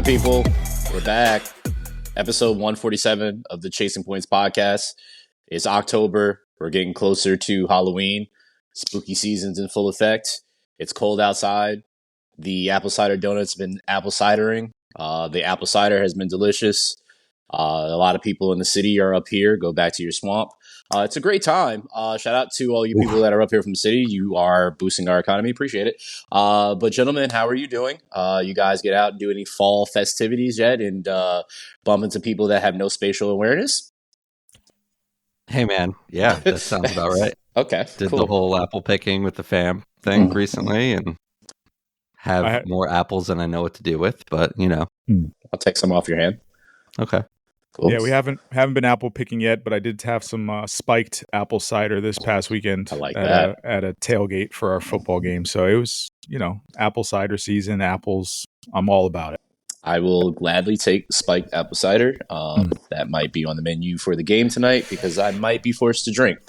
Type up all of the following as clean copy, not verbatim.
Hi, people. We're back. Episode 147 of the Chasing Points podcast. It's October. We're getting closer to Halloween. Spooky season's in full effect. It's cold outside. The apple cider donut's been apple cidering. The apple cider has been delicious. A lot of people in the city are up here. Go back to your swamp. It's a great time. Shout out to all you people that are up here from the city. You are boosting our economy. Appreciate it. But gentlemen, how are you doing? You guys get out and do any fall festivities yet and bump into people that have no spatial awareness? Hey, man. Yeah, that sounds about right. Okay, Did cool. the whole apple picking with the fam thing recently and have more apples than I know what to do with, but, you know. I'll take some off your hand. Okay. Cool. Yeah, we haven't been apple picking yet, but I did have some spiked apple cider this past weekend I like at a tailgate for our football game. So it was, apple cider season, apples. I'm all about it. I will gladly take spiked apple cider. That might be on the menu for the game tonight because I might be forced to drink,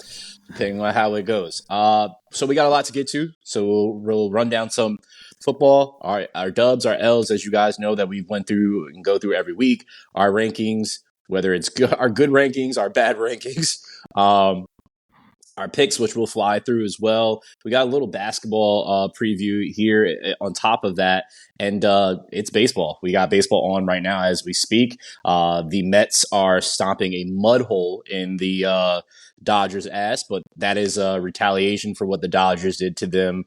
depending on how it goes. So we got a lot to get to. So we'll run down some football, our dubs, our L's, as you guys know that we went through and go through every week. Our rankings, whether it's our good rankings, our bad rankings, our picks, which we'll fly through as well. We got a little basketball preview here on top of that. And it's baseball. We got baseball on right now as we speak. The Mets are stomping a mud hole in the Dodgers' ass, but that is a retaliation for what the Dodgers did to them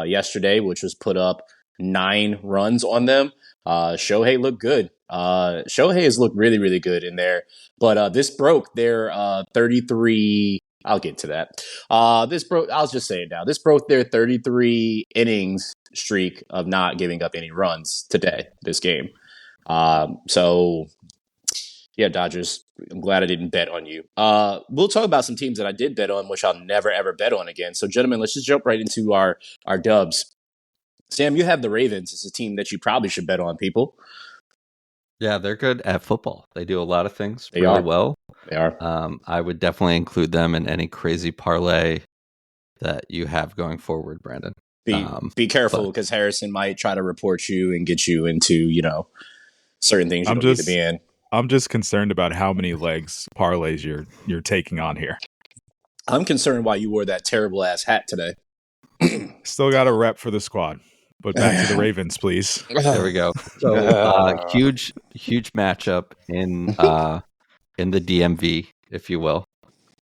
yesterday, which was put up 9 runs on them. Shohei looked good. Shohei has looked really, really good in there. But this broke their 33... I'll get to that. I'll just say it now. This broke their 33 innings streak of not giving up any runs today, this game. So, yeah, Dodgers, I'm glad I didn't bet on you. We'll talk about some teams that I did bet on, which I'll never, ever bet on again. So, gentlemen, let's just jump right into our dubs. Sam, you have the Ravens. It's a team that you probably should bet on, people. Yeah, they're good at football. They do a lot of things They really are. well. They are. I would definitely include them in any crazy parlay that you have going forward, Brandon. Be careful because Harrison might try to report you and get you into, certain things you don't need to be in. I'm just concerned about how many legs parlays you're taking on here. I'm concerned why you wore that terrible ass hat today. Still got a rep for the squad. But back to the Ravens, please. There we go. So huge matchup in the DMV, if you will,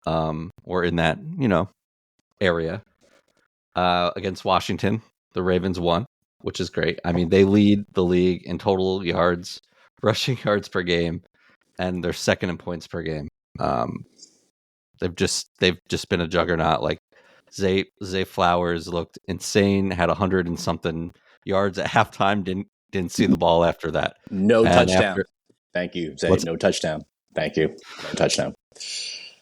or in that area against Washington. The Ravens won, which is great. I mean, they lead the league in total yards, rushing yards per game, and they're second in points per game. They've just been a juggernaut. Like Zay Flowers looked insane, had 100 and something yards at halftime. Didn't see the ball after that. No touchdown. Thank you, Zay. No touchdown. Thank you. No touchdown.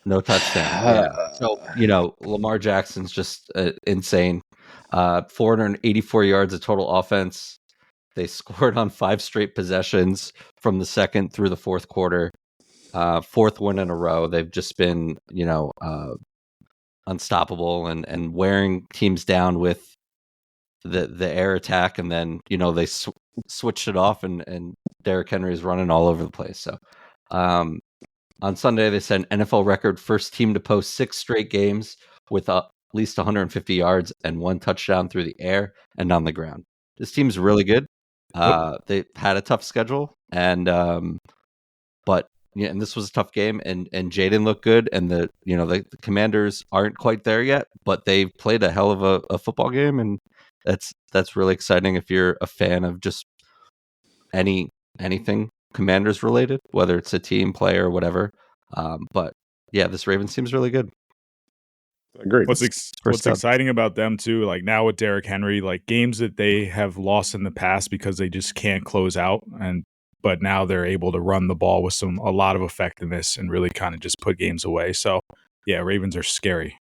No touchdown. Yeah. So, Lamar Jackson's just insane. 484 yards of total offense. They scored on 5 straight possessions from the second through the fourth quarter. 4th win in a row. They've just been, unstoppable and wearing teams down with the air attack. And then, they switched it off and Derrick Henry is running all over the place. So, on Sunday, they set an NFL record first team to post 6 straight games with at least 150 yards and 1 touchdown through the air and on the ground. This team's really good. They had a tough schedule, and this was a tough game. And Jaden looked good, and the Commanders aren't quite there yet, but they've played a hell of a football game, and that's really exciting if you're a fan of just anything Commanders related, whether it's a team, player, or whatever. But yeah, this Ravens team's really good. Agreed. What's exciting about them too, like now with Derrick Henry, like games that they have lost in the past because they just can't close out, but now they're able to run the ball with a lot of effectiveness and really kind of just put games away. So yeah, Ravens are scary.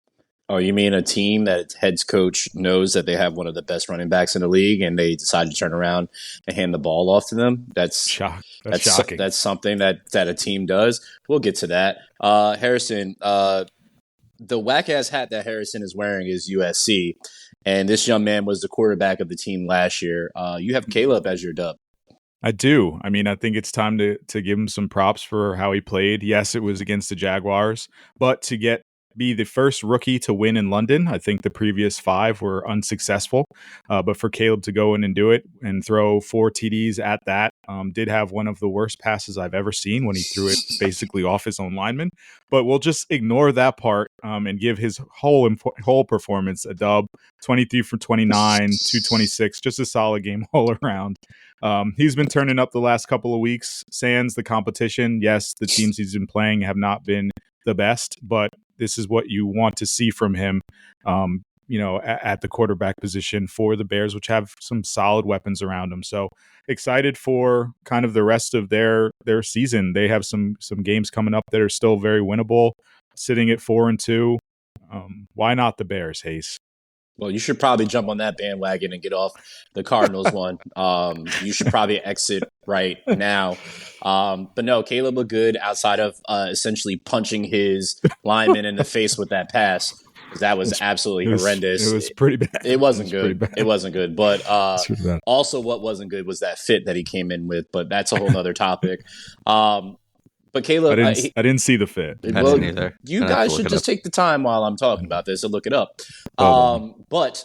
Oh, you mean a team that its head coach knows that they have one of the best running backs in the league, and they decide to turn around and hand the ball off to them? That's shocking. That's something that a team does. We'll get to that. Harrison, the whack-ass hat that Harrison is wearing is USC, and this young man was the quarterback of the team last year. You have Caleb as your dub. I do. I mean, I think it's time to give him some props for how he played. Yes, it was against the Jaguars, but to be the first rookie to win in London, I think the previous 5 were unsuccessful. But for Caleb to go in and do it and throw 4 TDs at that, did have one of the worst passes I've ever seen when he threw it basically off his own lineman. But we'll just ignore that part and give his whole performance a dub. 23 for 29, 226, just a solid game all around. He's been turning up the last couple of weeks. Sans the competition. Yes, the teams he's been playing have not been the best, but this is what you want to see from him, at the quarterback position for the Bears, which have some solid weapons around them. So excited for kind of the rest of their season. They have some games coming up that are still very winnable, sitting at 4-2. Why not the Bears, Hayes? Well, you should probably jump on that bandwagon and get off the Cardinals one. You should probably exit right now. But no, Caleb looked good outside of essentially punching his lineman in the face with that pass. That was absolutely horrendous. It was pretty bad. It wasn't good. It wasn't good. But also what wasn't good was that fit that he came in with. But that's a whole nother topic. But Caleb, I didn't see the fit. I didn't either. You guys should just take the time while I'm talking about this and look it up. But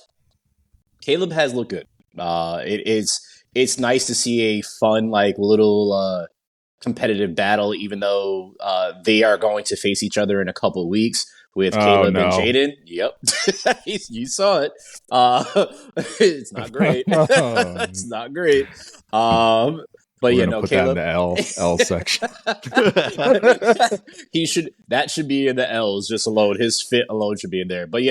Caleb has looked good. It's nice to see a fun, like, little competitive battle, even though they are going to face each other in a couple of weeks with Caleb and Jaden. Yep, you saw it. It's not great. It's not great. But We're put Caleb that in the L section. That should be in the L's just alone. His fit alone should be in there. But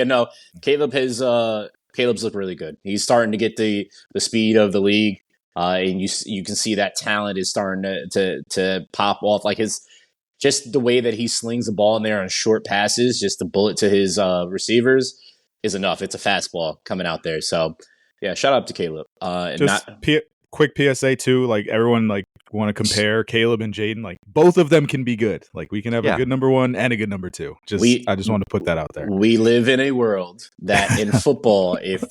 Caleb's looked really good. He's starting to get the speed of the league, and you can see that talent is starting to pop off. Like just the way that he slings the ball in there on short passes, just the bullet to his receivers is enough. It's a fastball coming out there. So yeah, shout out to Caleb. Quick PSA too, like everyone want to compare Caleb and Jaden. Like both of them can be good. Like we can have a good number 1 and a good number 2. I just want to put that out there. We live in a world that in football, if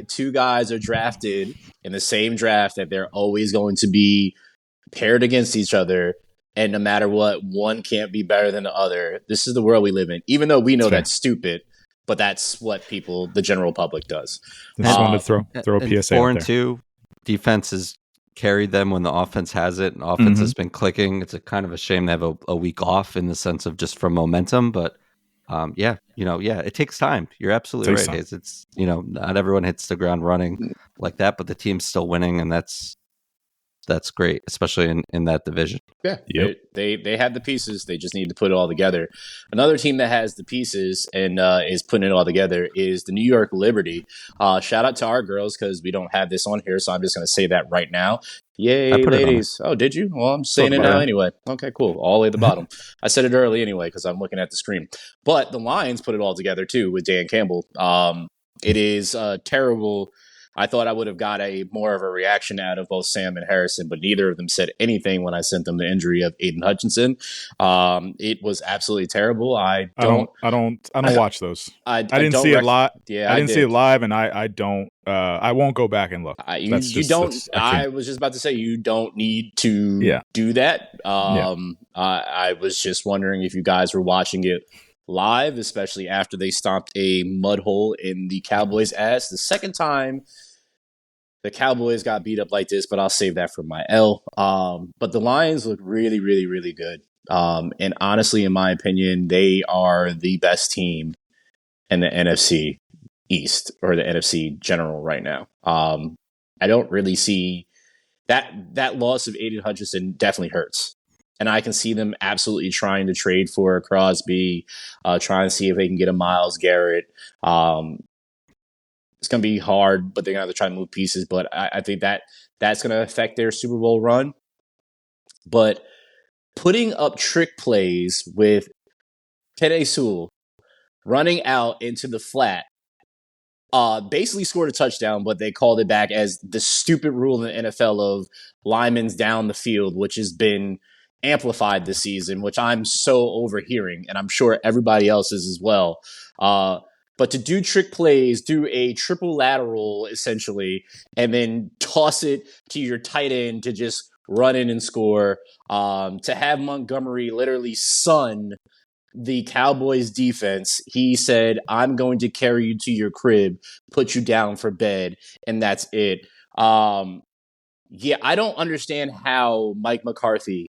two guys are drafted in the same draft, that they're always going to be paired against each other. And no matter what, one can't be better than the other. This is the world we live in, even though we know that's stupid. But that's what the general public does. I just wanted to throw a PSA 4-2. Defense has carried them when the offense has it, and offense has been clicking. It's a kind of a shame they have a week off in the sense of just from momentum, but it takes time. You're absolutely right, Hayes. It's not everyone hits the ground running like that, but the team's still winning, and that's great, especially in that division. Yeah, yep. They have the pieces. They just need to put it all together. Another team that has the pieces and is putting it all together is the New York Liberty. Shout out to our girls because we don't have this on here, so I'm just going to say that right now. Yay, ladies. Oh, did you? Well, I'm saying it now anyway. Okay, cool. All the way at the bottom. I said it early anyway because I'm looking at the screen. But the Lions put it all together too with Dan Campbell. It is terrible. I thought I would have got more of a reaction out of both Sam and Harrison, but neither of them said anything when I sent them the injury of Aiden Hutchinson. It was absolutely terrible. I don't watch those. I didn't see it live. Yeah, I didn't see it live, and I don't. I won't go back and look. I was just about to say you don't need to do that. I was just wondering if you guys were watching it live, especially after they stomped a mud hole in the Cowboys' ass. The second time the Cowboys got beat up like this, but I'll save that for my L. But the Lions look really, really, really good. And honestly, in my opinion, they are the best team in the NFC East or the NFC general right now. I don't really see that loss of Aiden Hutchinson definitely hurts. And I can see them absolutely trying to trade for Crosby, trying to see if they can get a Myles Garrett. It's going to be hard, but they're going to have to try to move pieces. But I think that's going to affect their Super Bowl run. But putting up trick plays with Penei Sewell running out into the flat, basically scored a touchdown, but they called it back as the stupid rule in the NFL of linemen's down the field, which has been amplified this season, which I'm so overhearing, and I'm sure everybody else is as well. But to do trick plays, do a triple lateral essentially, and then toss it to your tight end to just run in and score. To have Montgomery literally sun the Cowboys defense, he said, "I'm going to carry you to your crib, put you down for bed, and that's it." Yeah, I don't understand how Mike McCarthy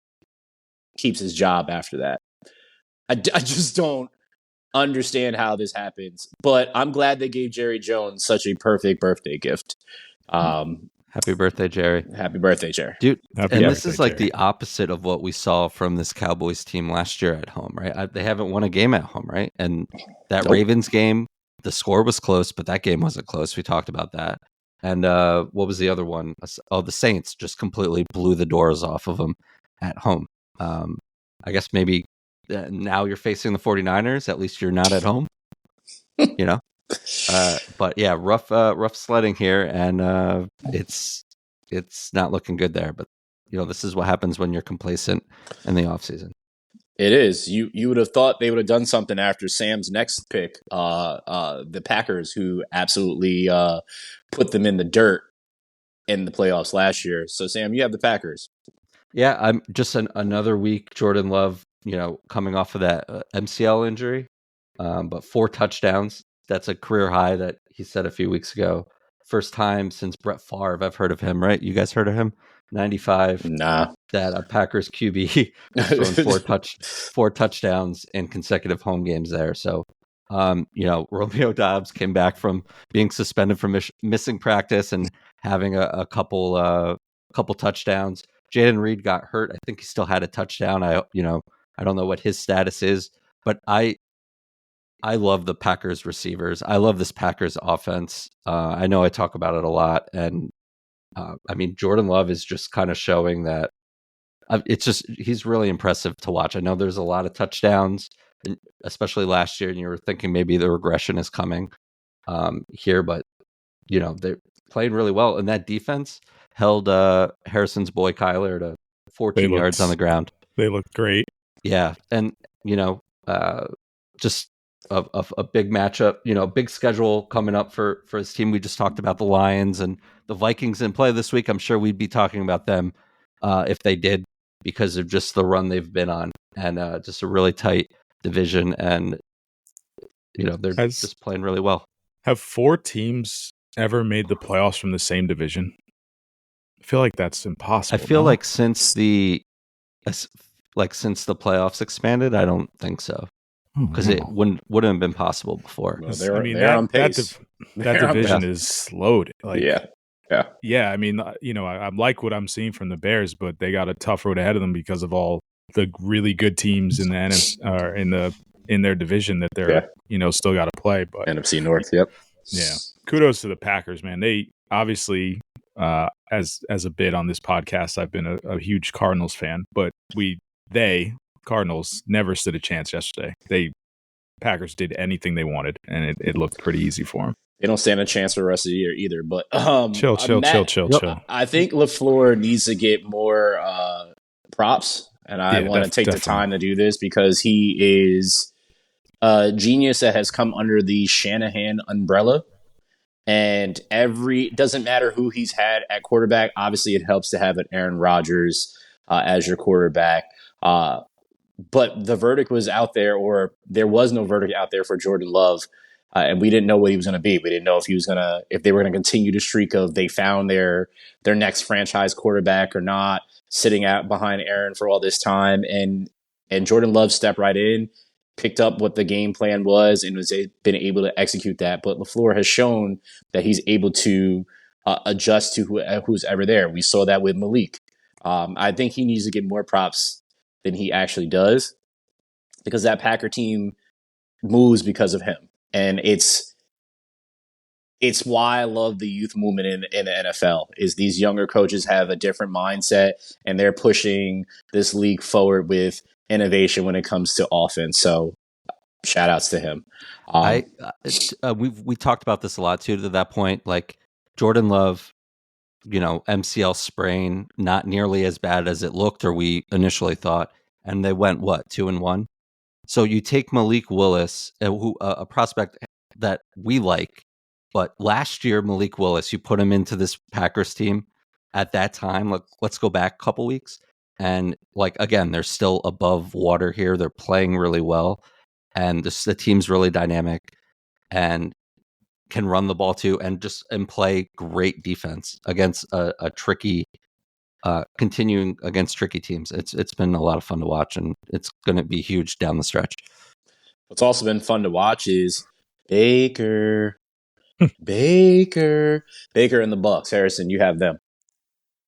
keeps his job after that. I just don't understand how this happens, but I'm glad they gave Jerry Jones such a perfect birthday gift. Happy birthday, Jerry. Happy birthday, Jerry. Dude, Happy and birthday, this is like Jerry. the opposite of what we saw from this Cowboys team last year at home, right? They haven't won a game at home, right? And that Nope. Ravens game, the score was close, but that game wasn't close. We talked about that. And what was the other one? Oh, the Saints just completely blew the doors off of them at home. I guess maybe now you're facing the 49ers. At least you're not at home, you know? But yeah, rough sledding here, and it's not looking good there. But this is what happens when you're complacent in the offseason. It is. You would have thought they would have done something after Sam's next pick, the Packers, who absolutely put them in the dirt in the playoffs last year. So, Sam, you have the Packers. Yeah, I'm just another week. Jordan Love, coming off of that MCL injury, but 4 touchdowns. That's a career high that he said a few weeks ago. First time since Brett Favre I've heard of him, right? You guys heard of him? 95. Nah. That a Packers QB was throwing 4 touchdowns in consecutive home games there. So, Romeo Doubs came back from being suspended from missing practice and having a couple touchdowns. Jayden Reed got hurt. I think he still had a touchdown. I don't know what his status is, but I love the Packers receivers. I love this Packers offense. I know I talk about it a lot, and Jordan Love is just kind of showing that he's really impressive to watch. I know there's a lot of touchdowns, especially last year, and you were thinking maybe the regression is coming here, but they're playing really well, and that defense held Harrison's boy Kyler to 14 yards on the ground. They looked great. Yeah, and just a big matchup, big schedule coming up for his team. We just talked about the Lions and the Vikings in play this week. I'm sure we'd be talking about them if they did, because of just the run they've been on, and just a really tight division, and they're just playing really well. Have 4 teams ever made the playoffs from the same division? I feel like that's impossible. I feel like since the playoffs expanded, I don't think so, because it wouldn't have been possible before. Well, they're on pace. That division is loaded. Yeah. I like what I'm seeing from the Bears, but they got a tough road ahead of them because of all the really good teams in the NFC, in their division that they're still got to play. But NFC North, yep. Yeah, kudos to the Packers, man. They obviously, as a bit on this podcast, I've been a huge Cardinals fan, but Cardinals never stood a chance yesterday. Packers did anything they wanted, and it looked pretty easy for them. They don't stand a chance for the rest of the year either. But chill. I think LaFleur needs to get more props, and I want to take the time to do this because he is a genius that has come under the Shanahan umbrella. And doesn't matter who he's had at quarterback. Obviously, it helps to have an Aaron Rodgers as your quarterback. But the verdict was out there, or there was no verdict out there for Jordan Love. And we didn't know what he was going to be. We didn't know if they were going to continue the streak of they found their next franchise quarterback or not, sitting out behind Aaron for all this time. And Jordan Love stepped right in, picked up what the game plan was, and been able to execute that. But LaFleur has shown that he's able to adjust to who's ever there. We saw that with Malik. I think he needs to get more props than he actually does, because that Packer team moves because of him. And it's why I love the youth movement in the NFL, is these younger coaches have a different mindset, and they're pushing this league forward with innovation when it comes to offense. So shout outs to him. We talked about this a lot too, to that point, like Jordan Love, MCL sprain, not nearly as bad as it looked or we initially thought. And they went 2-1. So you take Malik Willis, a prospect that we like. But last year, Malik Willis, you put him into this Packers team at that time. Let's go back a couple weeks. And like, again, they're still above water here. They're playing really well. And the team's really dynamic and can run the ball too, and play great defense against a tricky, continuing against tricky teams. It's been a lot of fun to watch, and it's going to be huge down the stretch. What's also been fun to watch is Baker. Baker and the Bucks. Harrison, you have them.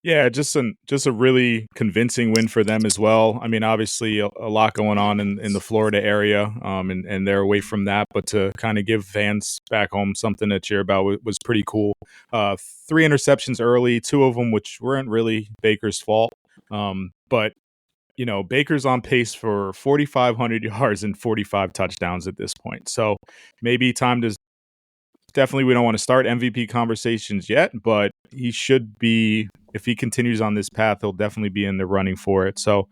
Yeah, just a really convincing win for them as well. I mean, obviously a lot going on in the Florida area, and they're away from that. But to kind of give fans back home something to cheer about was pretty cool. 3 interceptions early, 2 of them which weren't really Baker's fault. But you know, Baker's on pace for 4,500 yards and 45 touchdowns at this point. So maybe time to. Definitely, we don't want to start MVP conversations yet, but he should be, if he continues on this path, he'll definitely be in the running for it. So,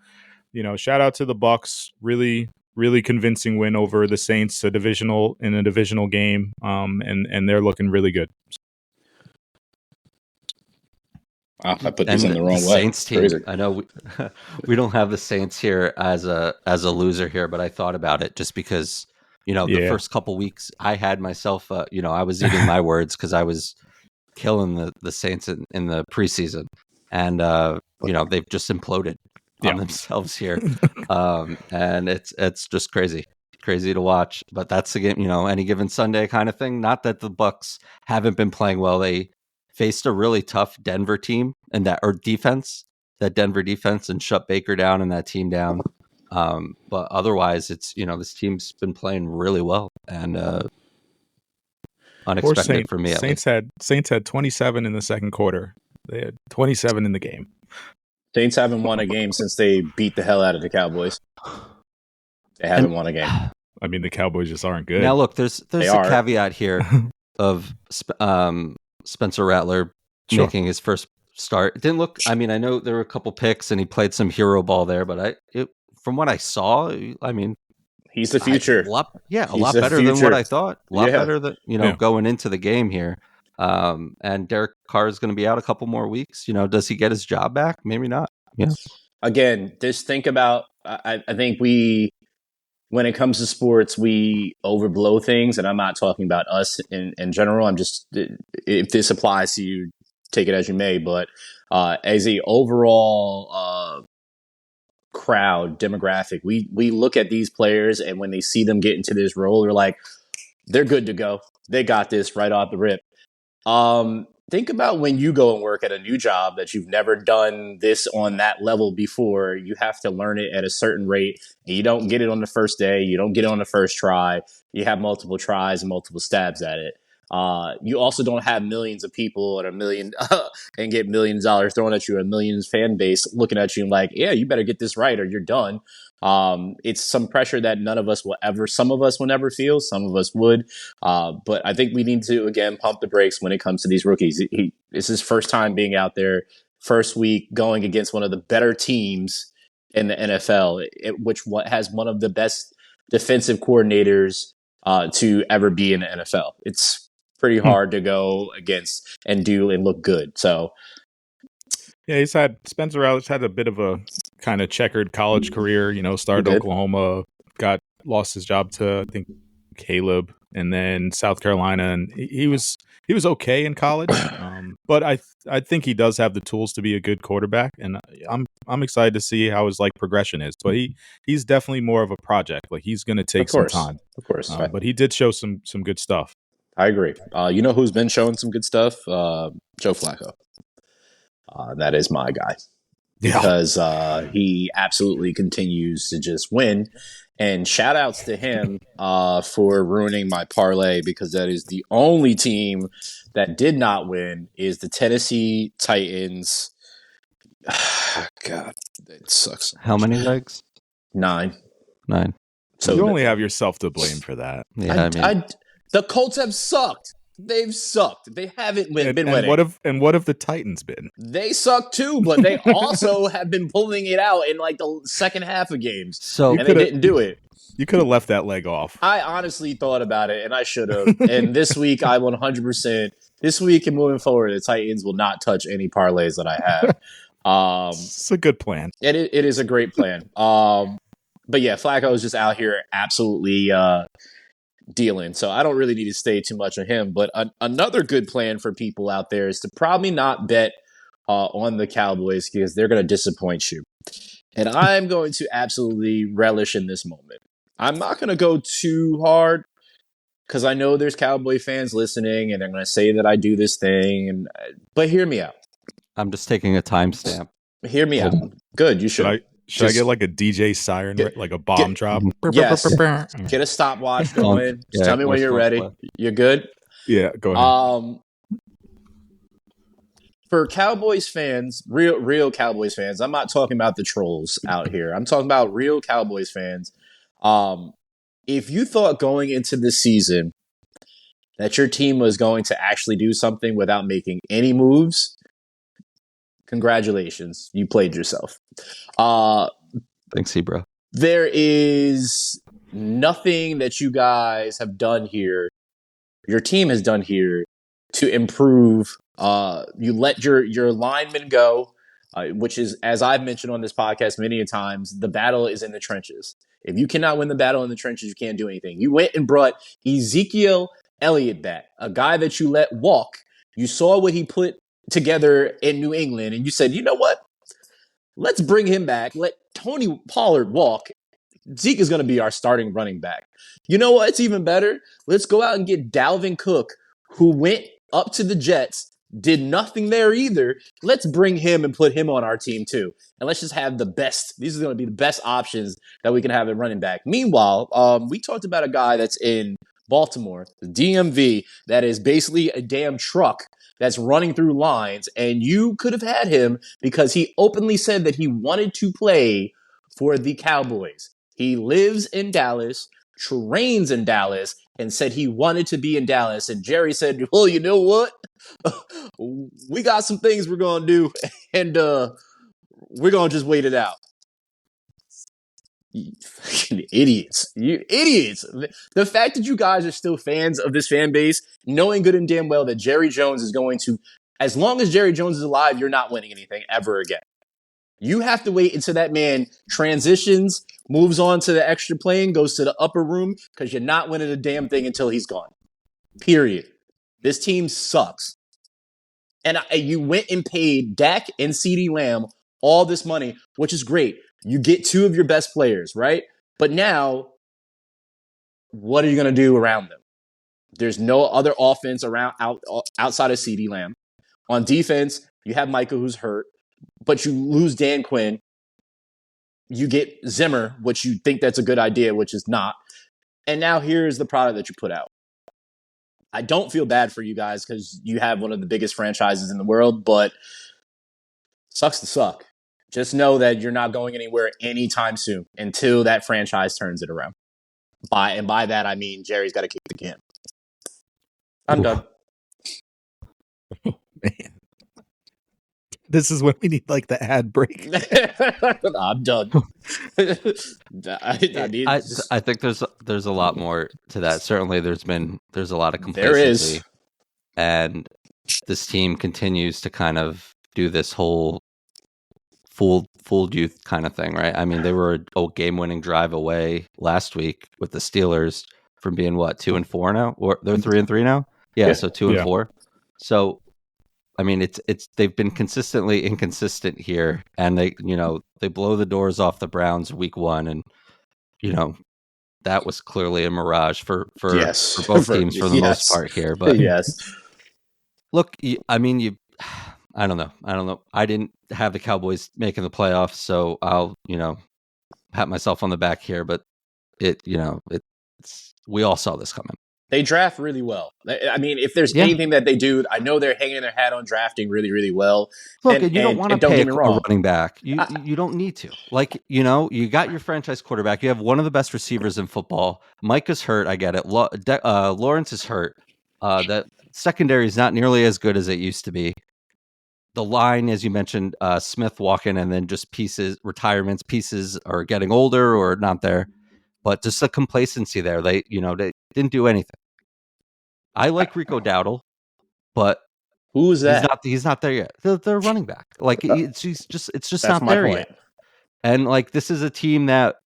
you know, shout out to the Bucks. Really, really convincing win over the Saints, in a divisional game, and they're looking really good. Wow, I put these in the wrong way. Saints team. Crazy. I know we don't have the Saints here as a loser here, but I thought about it just because. You know, the first couple weeks I had myself, I was eating my words because I was killing the Saints in the preseason. And, they've just imploded on themselves here. And it's just crazy to watch. But that's the game, any given Sunday kind of thing. Not that the Bucks haven't been playing well. They faced a really tough Denver team and that Denver defense, and shut Baker down and that team down. But otherwise, it's this team's been playing really well, and unexpected for me. Saints had 27 in the second quarter. They had 27 in the game. Saints haven't won a game since they beat the hell out of the Cowboys. They haven't won a game. I mean, the Cowboys just aren't good. Now, look, there's a caveat here of Spencer Rattler making his first start. It didn't look. I mean, I know there were a couple picks, and he played some hero ball there, but from what I saw, I mean, he's the future. A lot better than what I thought. A lot better than going into the game here. And Derek Carr is going to be out a couple more weeks. Does he get his job back? Maybe not. Yeah. Again, just think about. I think when it comes to sports, we overblow things, and I'm not talking about us in general. I'm just, if this applies to you, take it as you may. But as a overall crowd demographic, we look at these players, and when they see them get into this role, they're like, they're good to go. They got this right off the rip. Think about when you go and work at a new job that you've never done this on that level before. You have to learn it at a certain rate. And you don't get it on the first day. You don't get it on the first try. You have multiple tries and multiple stabs at it. You also don't have millions of people and and get millions of dollars thrown at you, a millions fan base looking at you and like, yeah, you better get this right or you're done. It's some pressure that some of us will never feel, some of us would. But I think we need to, again, pump the brakes when it comes to these rookies. It's his first time being out there, first week going against one of the better teams in the NFL, which has one of the best defensive coordinators to ever be in the NFL. It's pretty hard to go against and look good. So yeah, Spencer Rattler's had a bit of a kind of checkered college career, started Oklahoma, lost his job to, I think, Caleb, and then South Carolina, and he was okay in college. But I think he does have the tools to be a good quarterback, and I'm excited to see how his progression is. But he's definitely more of a project. Like, he's going to take some time. Of course. But he did show some good stuff. I agree. You know who's been showing some good stuff? Joe Flacco. That is my guy. Because he absolutely continues to just win. And shout outs to him for ruining my parlay, because that is the only team that did not win is the Tennessee Titans. God, it sucks. How many legs? 9. So you only have yourself to blame for that. Yeah, the Colts have sucked. They've sucked. They haven't been winning. What have the Titans been? They suck too, but they also have been pulling it out in the second half of games. So they didn't do it. You could have left that leg off. I honestly thought about it, and I should have. And this week, I 100%. This week and moving forward, the Titans will not touch any parlays that I have. It's a good plan. It is a great plan. But yeah, Flacco is just out here absolutely dealing. So I don't really need to stay too much on him. But another good plan for people out there is to probably not bet on the Cowboys because they're going to disappoint you. And I'm going to absolutely relish in this moment. I'm not going to go too hard because I know there's Cowboy fans listening and they're going to say that I do this thing. But hear me out. I'm just taking a timestamp. Hear me out. Good. You should. Should I get like a DJ siren, like a bomb drop? Yes. Get a stopwatch going. Just tell me when you're ready. You're good? Yeah, go ahead. For Cowboys fans, real Cowboys fans, I'm not talking about the trolls out here. I'm talking about real Cowboys fans. If you thought going into this season that your team was going to actually do something without making any moves, congratulations. You played yourself. Thanks, bro. There is nothing that you guys have done here, your team has done here, to improve. You let your linemen go, which is, as I've mentioned on this podcast many times, the battle is in the trenches. If you cannot win the battle in the trenches, you can't do anything. You went and brought Ezekiel Elliott back, a guy that you let walk. You saw what he put together in New England, and you said, you know what? Let's bring him back. Let Tony Pollard walk. Zeke is going to be our starting running back. You know what? It's even better. Let's go out and get Dalvin Cook, who went up to the Jets, did nothing there either. Let's bring him and put him on our team too. And let's just have the best. These are going to be the best options that we can have at running back. Meanwhile, we talked about a guy that's in Baltimore, the DMV, that is basically a damn truck that's running through lines, and you could have had him because he openly said that he wanted to play for the Cowboys. He lives in Dallas, trains in Dallas, and said he wanted to be in Dallas. And Jerry said, well, you know what? We got some things we're going to do, and we're going to just wait it out. You fucking idiots. You idiots. The fact that you guys are still fans of this fan base, knowing good and damn well that Jerry Jones is going to, as long as Jerry Jones is alive, you're not winning anything ever again. You have to wait until that man transitions, moves on to the extra plane, goes to the upper room, because you're not winning a damn thing until he's gone. Period. This team sucks. And you went and paid Dak and CeeDee Lamb all this money, which is great. You get two of your best players, right? But now, what are you going to do around them? There's no other offense outside of CeeDee Lamb. On defense, you have Micah, who's hurt, but you lose Dan Quinn. You get Zimmer, which you think that's a good idea, which is not. And now here's the product that you put out. I don't feel bad for you guys because you have one of the biggest franchises in the world, but sucks to suck. Just know that you're not going anywhere anytime soon until that franchise turns it around. By that, I mean Jerry's got to kick the can. I'm done. Oh, man. This is when we need like the ad break. I'm done. I think there's a lot more to that. Certainly, there's a lot of complacency. There is. And this team continues to kind of do this whole fooled you kind of thing, right? I mean, they were a game-winning drive away last week with the Steelers from being 2-4 now, or they're 3-3 now. Yeah. So 2-4. So, I mean, it's they've been consistently inconsistent here, and they blow the doors off the Browns week 1, and that was clearly a mirage for both teams for the most part here. But yes, look, I mean, I don't know. I didn't have the Cowboys making the playoffs, so I'll, pat myself on the back here. But we all saw this coming. They draft really well. I mean, if there's anything that they do, I know they're hanging their hat on drafting really, really well. Look, you don't want to pay a running back. You don't need to. You got your franchise quarterback. You have one of the best receivers in football. Micah's hurt. I get it. Lawrence is hurt. That secondary is not nearly as good as it used to be. The line, as you mentioned, Smith walking, and then just retirements. Pieces are getting older or not there. but just the complacency there. They didn't do anything. I like Rico Dowdle, but Who is that? He's not there yet. The running back, like it's just That's not my there point. yet. And like this is a team that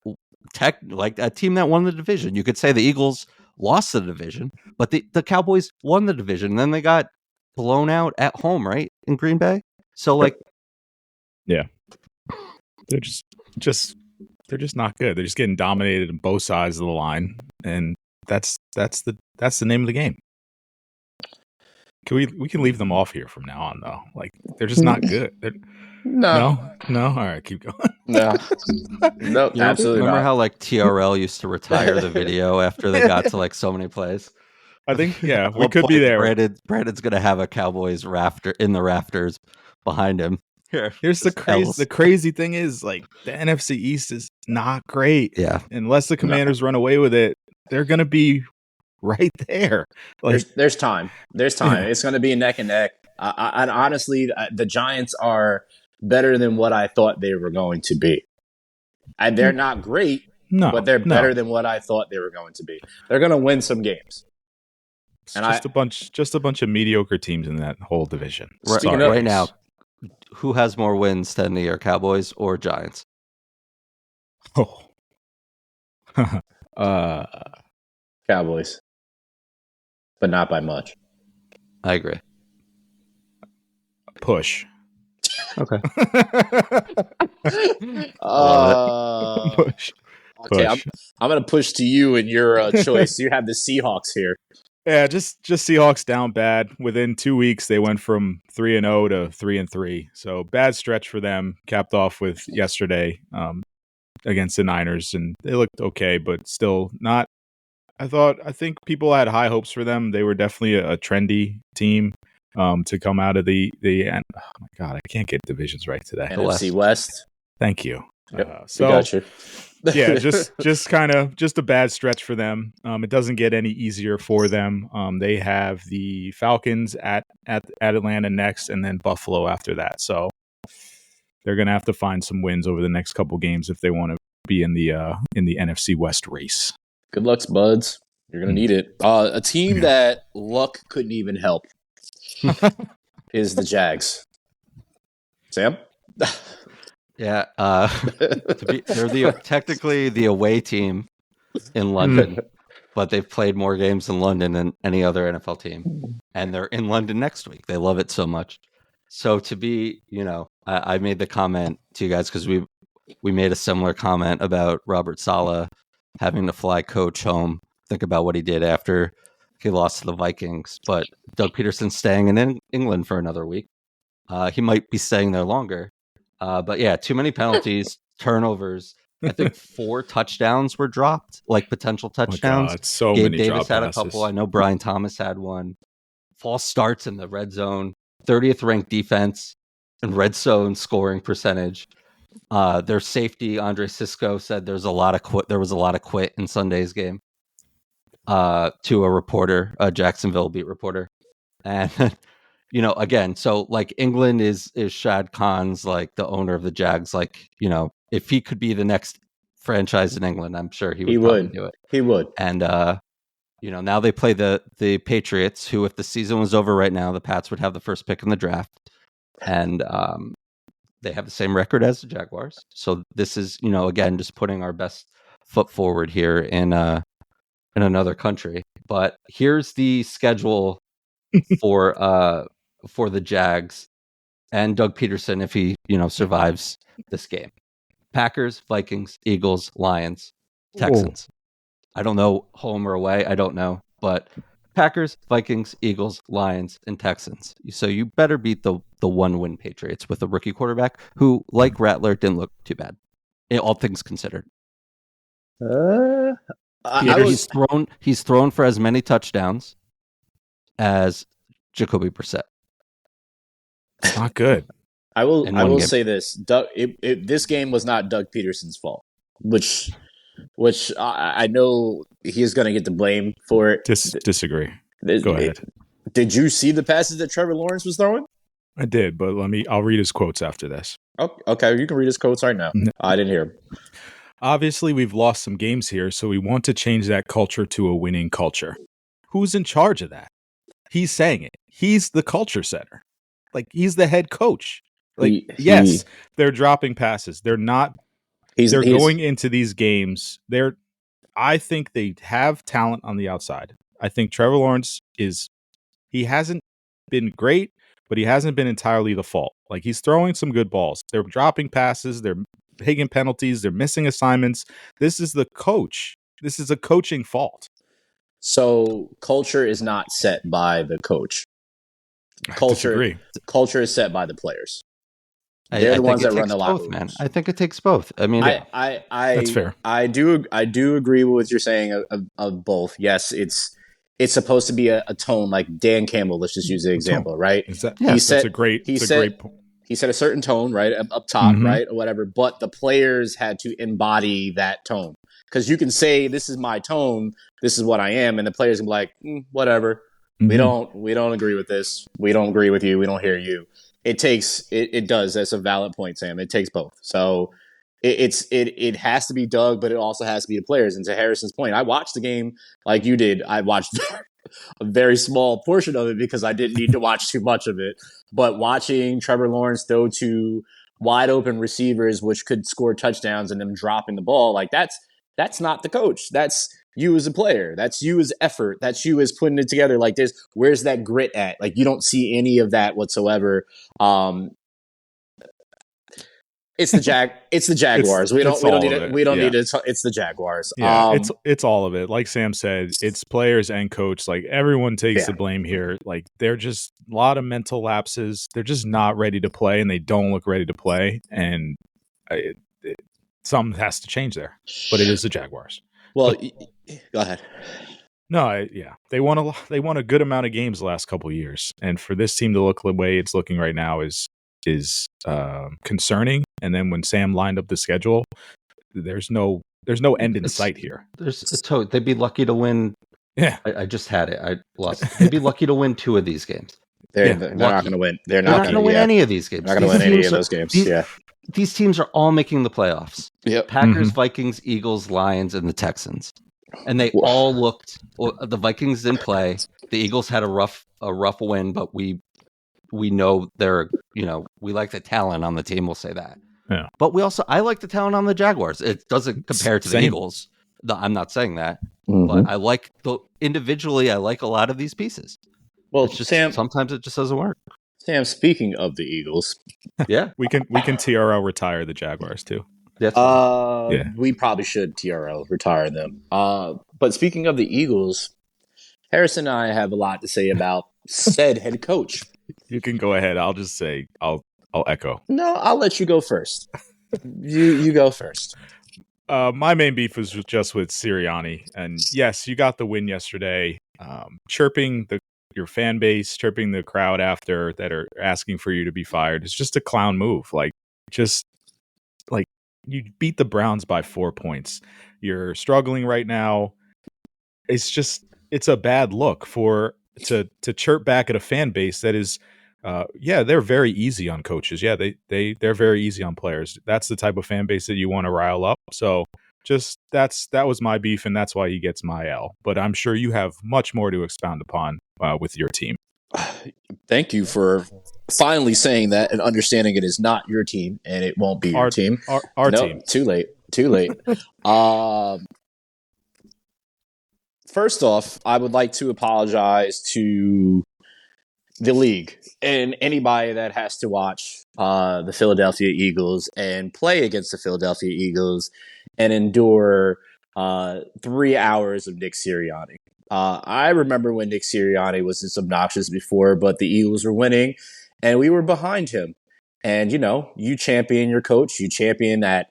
a team that won the division. You could say the Eagles lost the division, but the Cowboys won the division. And then they got blown out at home, right, in Green Bay. So like, yeah, they're just not good. They're just getting dominated on both sides of the line, and that's the name of the game. We can leave them off here from now on, though. Like they're just not good. No. All right, keep going. No, absolutely remember not. how like TRL used to retire the video after they got to like so many plays? I think we could be there. Brandon's gonna have a Cowboys rafters behind him. Here's the crazy thing is like the NFC East is not great. Yeah, unless the Commanders run away with it, they're gonna be right there. Like there's time. There's time. It's going to be a neck and neck. And honestly, the Giants are better than what I thought they were going to be. And they're not great, but they're better than what I thought they were going to be. They're going to win some games. And just a bunch of mediocre teams in that whole division. Right now, who has more wins than the New York Cowboys or Giants? Cowboys, but not by much. I agree. Push. Okay. Push. Okay, I'm going to push to you in your choice. You have the Seahawks here. Yeah, just Seahawks down bad. Within 2 weeks, they went from 3-0 to 3-3. So bad stretch for them. Capped off with yesterday against the Niners, and they looked okay, but still not. I think people had high hopes for them. They were definitely a trendy team to come out of the. Oh my God, I can't get divisions right today. NFC West. Thank you. Yep, we got you. Yeah, just a bad stretch for them. It doesn't get any easier for them. They have the Falcons at Atlanta next, and then Buffalo after that. So they're gonna have to find some wins over the next couple games if they want to be in the NFC West race. Good luck, buds. You're gonna need it. A team that luck couldn't even help is the Jags. Sam. Yeah, they're technically the away team in London, but they've played more games in London than any other NFL team, and they're in London next week. They love it so much. So to be, I made the comment to you guys because we made a similar comment about Robert Saleh having to fly coach home. Think about what he did after he lost to the Vikings, but Doug Peterson's staying in England for another week. He might be staying there longer. But yeah, too many penalties, turnovers. I think 4 touchdowns were dropped, like potential touchdowns. God, so Gabe many Davis had passes. a couple. I know Brian Thomas had one. False starts in the red zone. 30th ranked defense and red zone scoring percentage. Their safety, Andre Sisco, said there was a lot of quit in Sunday's game. To a reporter, a Jacksonville beat reporter, and. Again, so like England is Shad Khan's like the owner of the Jags. Like, if he could be the next franchise in England, I'm sure he would do it. He would. And now they play the Patriots, who if the season was over right now, the Pats would have the first pick in the draft, and they have the same record as the Jaguars. So this is again just putting our best foot forward here in another country. But here's the schedule for the Jags and Doug Peterson if he survives this game. Packers, Vikings, Eagles, Lions, Texans. I don't know home or away. I don't know, but Packers, Vikings, Eagles, Lions, and Texans. So you better beat the 1-win Patriots with a rookie quarterback who, like Rattler, didn't look too bad, all things considered. He's thrown for as many touchdowns as Jacoby Brissett. It's not good. I will say this: Doug. This game was not Doug Peterson's fault, which I know he is going to get the blame for it. Disagree. Go ahead. Did you see the passes that Trevor Lawrence was throwing? I did, but I'll read his quotes after this. Okay, you can read his quotes right now. I didn't hear him. Obviously, we've lost some games here, so we want to change that culture to a winning culture. Who's in charge of that? He's saying it. He's the culture setter. Like, he's the head coach. Like, yes, they're dropping passes. They're not. They're going into these games. I think they have talent on the outside. I think Trevor Lawrence he hasn't been great, but he hasn't been entirely the fault. Like, he's throwing some good balls. They're dropping passes. They're taking penalties. They're missing assignments. This is the coach. This is a coaching fault. So culture is not set by the coach. Culture is set by the players. They're the ones that run the locker rooms. Man. I think it takes both. I mean, that's fair. I do agree with what you're saying of both. Yes, it's supposed to be a tone, like Dan Campbell. Let's just use the example, right? That's a great point. He set a certain tone, right, up top, right, or whatever. But the players had to embody that tone, because you can say, "This is my tone. This is what I am," and the players can be like, "Whatever. We don't agree with this. We don't agree with you. We don't hear you." It does. That's a valid point, Sam. It takes both. So it has to be Doug, but it also has to be the players. And to Harrison's point, I watched the game like you did. I watched a very small portion of it because I didn't need to watch too much of it. But watching Trevor Lawrence throw to wide open receivers, which could score touchdowns, and them dropping the ball, like that's not the coach. That's you as a player. That's you as effort. That's you as putting it together. Like this, where's that grit at? Like, you don't see any of that whatsoever. It's the Jaguars. We don't need to. It's the Jaguars. Yeah, it's all of it. Like Sam said, it's players and coach. Like, everyone takes the blame here. Like, they're just a lot of mental lapses. They're just not ready to play, and they don't look ready to play. And something has to change there. But it is the Jaguars. Well, go ahead. No, they won a good amount of games the last couple of years, and for this team to look the way it's looking right now is concerning. And then when Sam lined up the schedule, there's no end in sight here. They'd be lucky to win. Yeah, I just had it. I lost. They'd be lucky to win 2 of these games. They're not going to win. They're not going to win any of these games. They're not going to win any of those games. These teams are all making the playoffs. Yep. Packers, Vikings, Eagles, Lions, and the Texans. And they all looked. The Vikings didn't play. The Eagles had a rough win, but we know they're, we like the talent on the team. We'll say that. Yeah. But I like the talent on the Jaguars. It doesn't compare to the Eagles. I'm not saying that, but I like individually. I like a lot of these pieces. Well, Sam, sometimes it just doesn't work. Sam, speaking of the Eagles, yeah, we can TRL retire the Jaguars too. We probably should TRL retire them. But speaking of the Eagles, Harrison and I have a lot to say about said head coach. You can go ahead. I'll just say I'll echo. No, I'll let you go first. You go first. My main beef was just with Sirianni, and yes, you got the win yesterday. Chirping your fan base, chirping the crowd after that are asking for you to be fired. It's just a clown move. Like you beat the Browns by 4 points. You're struggling right now. It's a bad look to chirp back at a fan base that is, they're very easy on coaches. Yeah, they're very easy on players. That's the type of fan base that you want to rile up. So that was my beef, and that's why he gets my L. But I'm sure you have much more to expound upon with your team. Thank you for finally saying that and understanding it is not your team and it won't be your team. Our team. Too late. First off, I would like to apologize to the league and anybody that has to watch the Philadelphia Eagles and play against the Philadelphia Eagles and endure 3 hours of Nick Sirianni. I remember when Nick Sirianni was this obnoxious before, but the Eagles were winning and we were behind him. And, you champion your coach, you champion that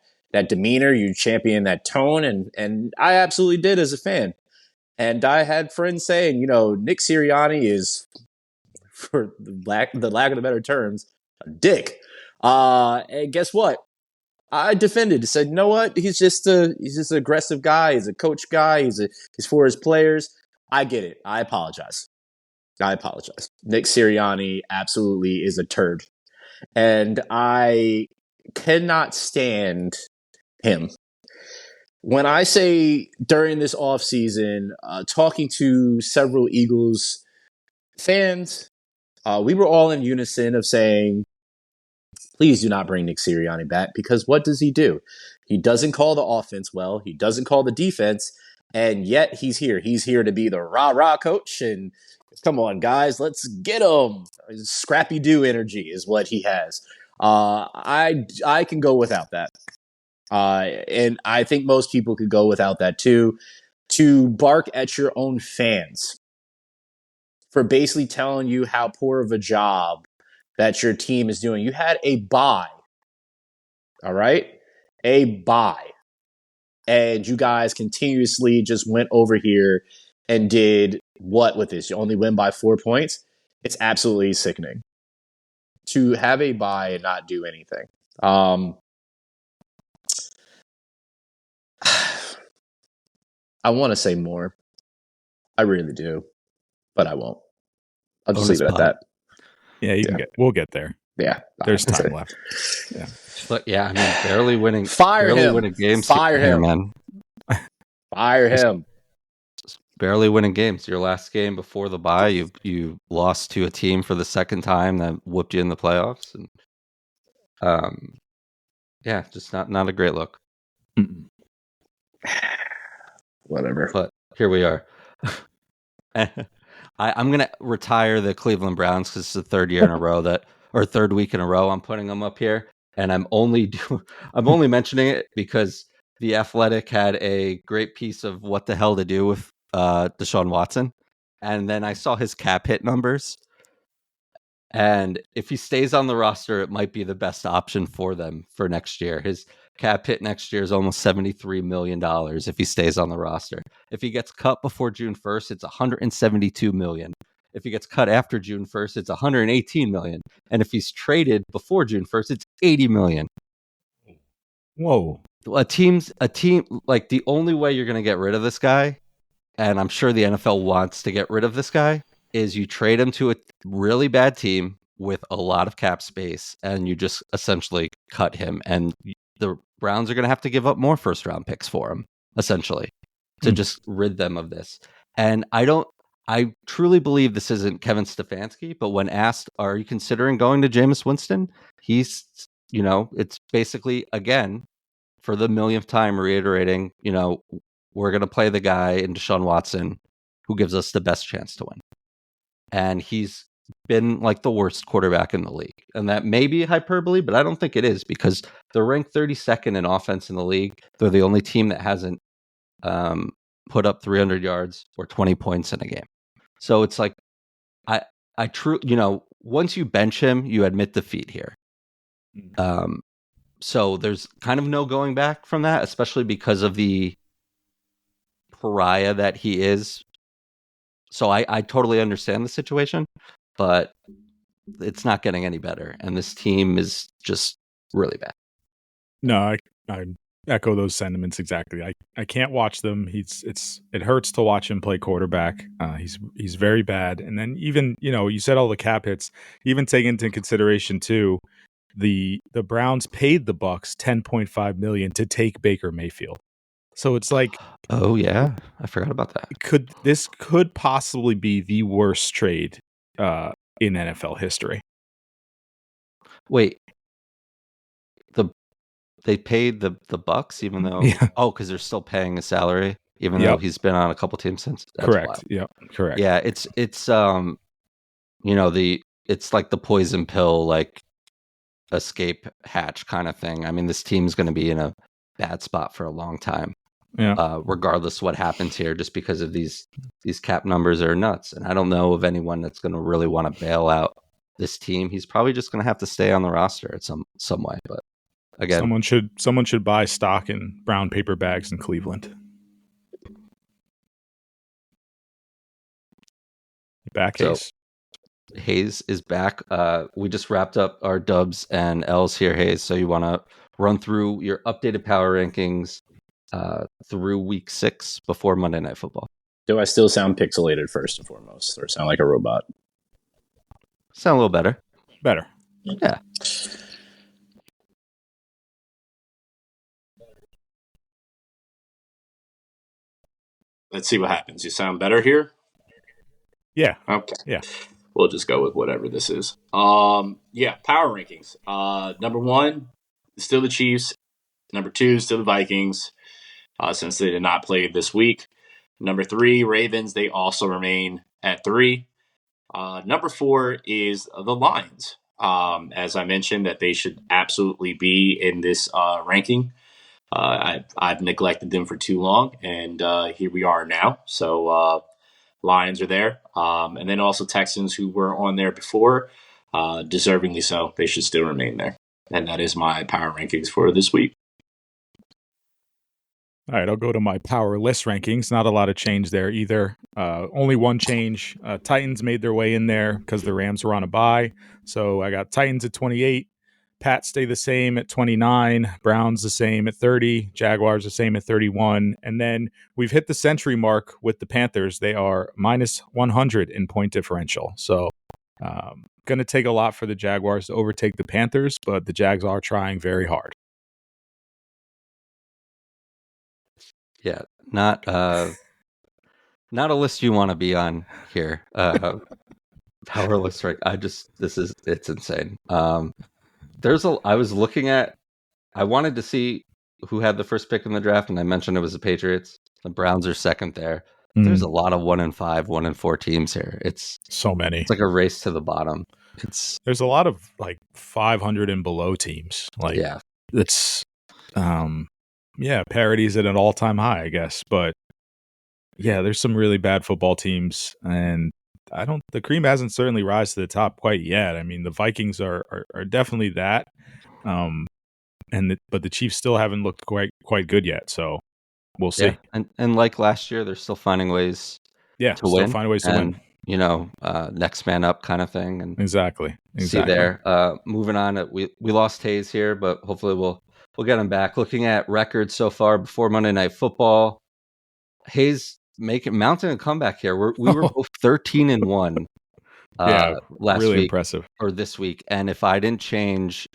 demeanor, you champion that tone. And I absolutely did as a fan. And I had friends saying, Nick Sirianni is, for the lack of the better terms, a dick. And guess what? I defended. Said, you know what? He's just an aggressive guy. He's a coach guy. He's for his players. I get it. I apologize. Nick Sirianni absolutely is a turd, and I cannot stand him. when I say during this offseason, talking to several Eagles fans, we were all in unison of saying, please do not bring Nick Sirianni back, because what does he do? He doesn't call the offense well. He doesn't call the defense, and yet he's here. He's here to be the rah-rah coach, and come on, guys, let's get him. Scrappy-Doo energy is what he has. I can go without that. And I think most people could go without that too. To bark at your own fans for basically telling you how poor of a job that your team is doing. You had a bye. All right? A bye. And you guys continuously just went over here and did what with this? You only win by 4 points? It's absolutely sickening to have a bye and not do anything. I want to say more. I really do, but I won't. I'll just leave it at that. Yeah, we'll get there. Yeah, there's time left. Yeah, but yeah, I mean, barely winning. Fire barely him. Winning games. Fire him, man. Fire him. Barely winning games. Your last game before the bye, you lost to a team for the second time that whooped you in the playoffs, and yeah, just not a great look. Whatever. But here we are. I'm gonna retire the Cleveland Browns because it's the third year in a row third week in a row I'm putting them up here, and I'm only mentioning it because The Athletic had a great piece of what the hell to do with Deshaun Watson, and then I saw his cap hit numbers, and if he stays on the roster, it might be the best option for them for next year. His cap hit next year is almost $73 million if he stays on the roster. If he gets cut before June 1st, it's $172 million. If he gets cut after June 1st, it's $118 million. And if he's traded before June 1st, it's $80 million. Whoa. A team, like, the only way you're going to get rid of this guy, and I'm sure the NFL wants to get rid of this guy, is you trade him to a really bad team with a lot of cap space, and you just essentially cut him. And the Browns are going to have to give up more first-round picks for him, essentially, to just rid them of this. And I truly believe this isn't Kevin Stefanski, but when asked, are you considering going to Jameis Winston? He's, it's basically, again, for the millionth time reiterating, we're going to play the guy in Deshaun Watson who gives us the best chance to win. And he's been like the worst quarterback in the league. And that may be hyperbole, but I don't think it is, because they're ranked 32nd in offense in the league. They're the only team that hasn't put up 300 yards or 20 points in a game. So it's like, once you bench him, you admit defeat here. So there's kind of no going back from that, especially because of the pariah that he is. So I totally understand the situation, but it's not getting any better. And this team is just really bad. No, I echo those sentiments exactly. I can't watch them. It hurts to watch him play quarterback. He's very bad. And then even, you said all the cap hits, even take into consideration too, the Browns paid the Bucks $10.5 million to take Baker Mayfield. So it's like, oh yeah, I forgot about that. This could possibly be the worst trade in NFL history. Wait, they paid the Bucks even though because they're still paying his salary even though he's been on a couple teams since. That's correct. Wild. Yeah, correct. Yeah, it's it's like the poison pill, like escape hatch kind of thing. I mean, this team's going to be in a bad spot for a long time. Yeah. Regardless of what happens here, just because of these cap numbers are nuts. And I don't know of anyone that's going to really want to bail out this team. He's probably just going to have to stay on the roster at some way. But again, someone should buy stock in brown paper bags in Cleveland. Back Hayes. So, Hayes is back. We just wrapped up our dubs and L's here, Hayes. So you want to run through your updated power rankings through week 6 before Monday Night Football. Do I still sound pixelated first and foremost, or sound like a robot? Sound a little better. Better. Yeah. Let's see what happens. You sound better here? Yeah. Okay. Yeah. We'll just go with whatever this is. Yeah, power rankings. Number 1, still the Chiefs. Number 2, still the Vikings, since they did not play this week. Number 3, Ravens. They also remain at 3. Number 4 is the Lions. As I mentioned, that they should absolutely be in this ranking. I've neglected them for too long, and here we are now. So Lions are there, and then also Texans, who were on there before, deservingly so. They should still remain there, and that is my power rankings for this week. All right, I'll go to my power list rankings. Not a lot of change there either. Only one change. Titans made their way in there because the Rams were on a bye. So I got Titans at 28. Pats stay the same at 29. Browns the same at 30. Jaguars the same at 31. And then we've hit the century mark with the Panthers. They are minus 100 in point differential. So going to take a lot for the Jaguars to overtake the Panthers, but the Jags are trying very hard. Yeah, not a list you want to be on here. Power list, right? It's insane. I was looking at, I wanted to see who had the first pick in the draft, and I mentioned it was the Patriots. The Browns are second there. There's a lot of 1-5, 1-4 teams here. It's so many. It's like a race to the bottom. There's a lot of like 500 and below teams. Like, yeah, it's parity's at an all-time high, I guess. But yeah, there's some really bad football teams, and the cream hasn't certainly rise to the top quite yet. I mean, the Vikings are definitely that, but the Chiefs still haven't looked quite good yet. So we'll see. Yeah. And like last year, they're still finding ways. To win. Finding ways to win. You know, next man up kind of thing. And exactly. See there. Moving on, we lost Hayes here, but hopefully we'll get him back. Looking at records so far before Monday Night Football, Hayes mounting a comeback here. We were both 13-1. Last really week, impressive. Or this week. And if I didn't change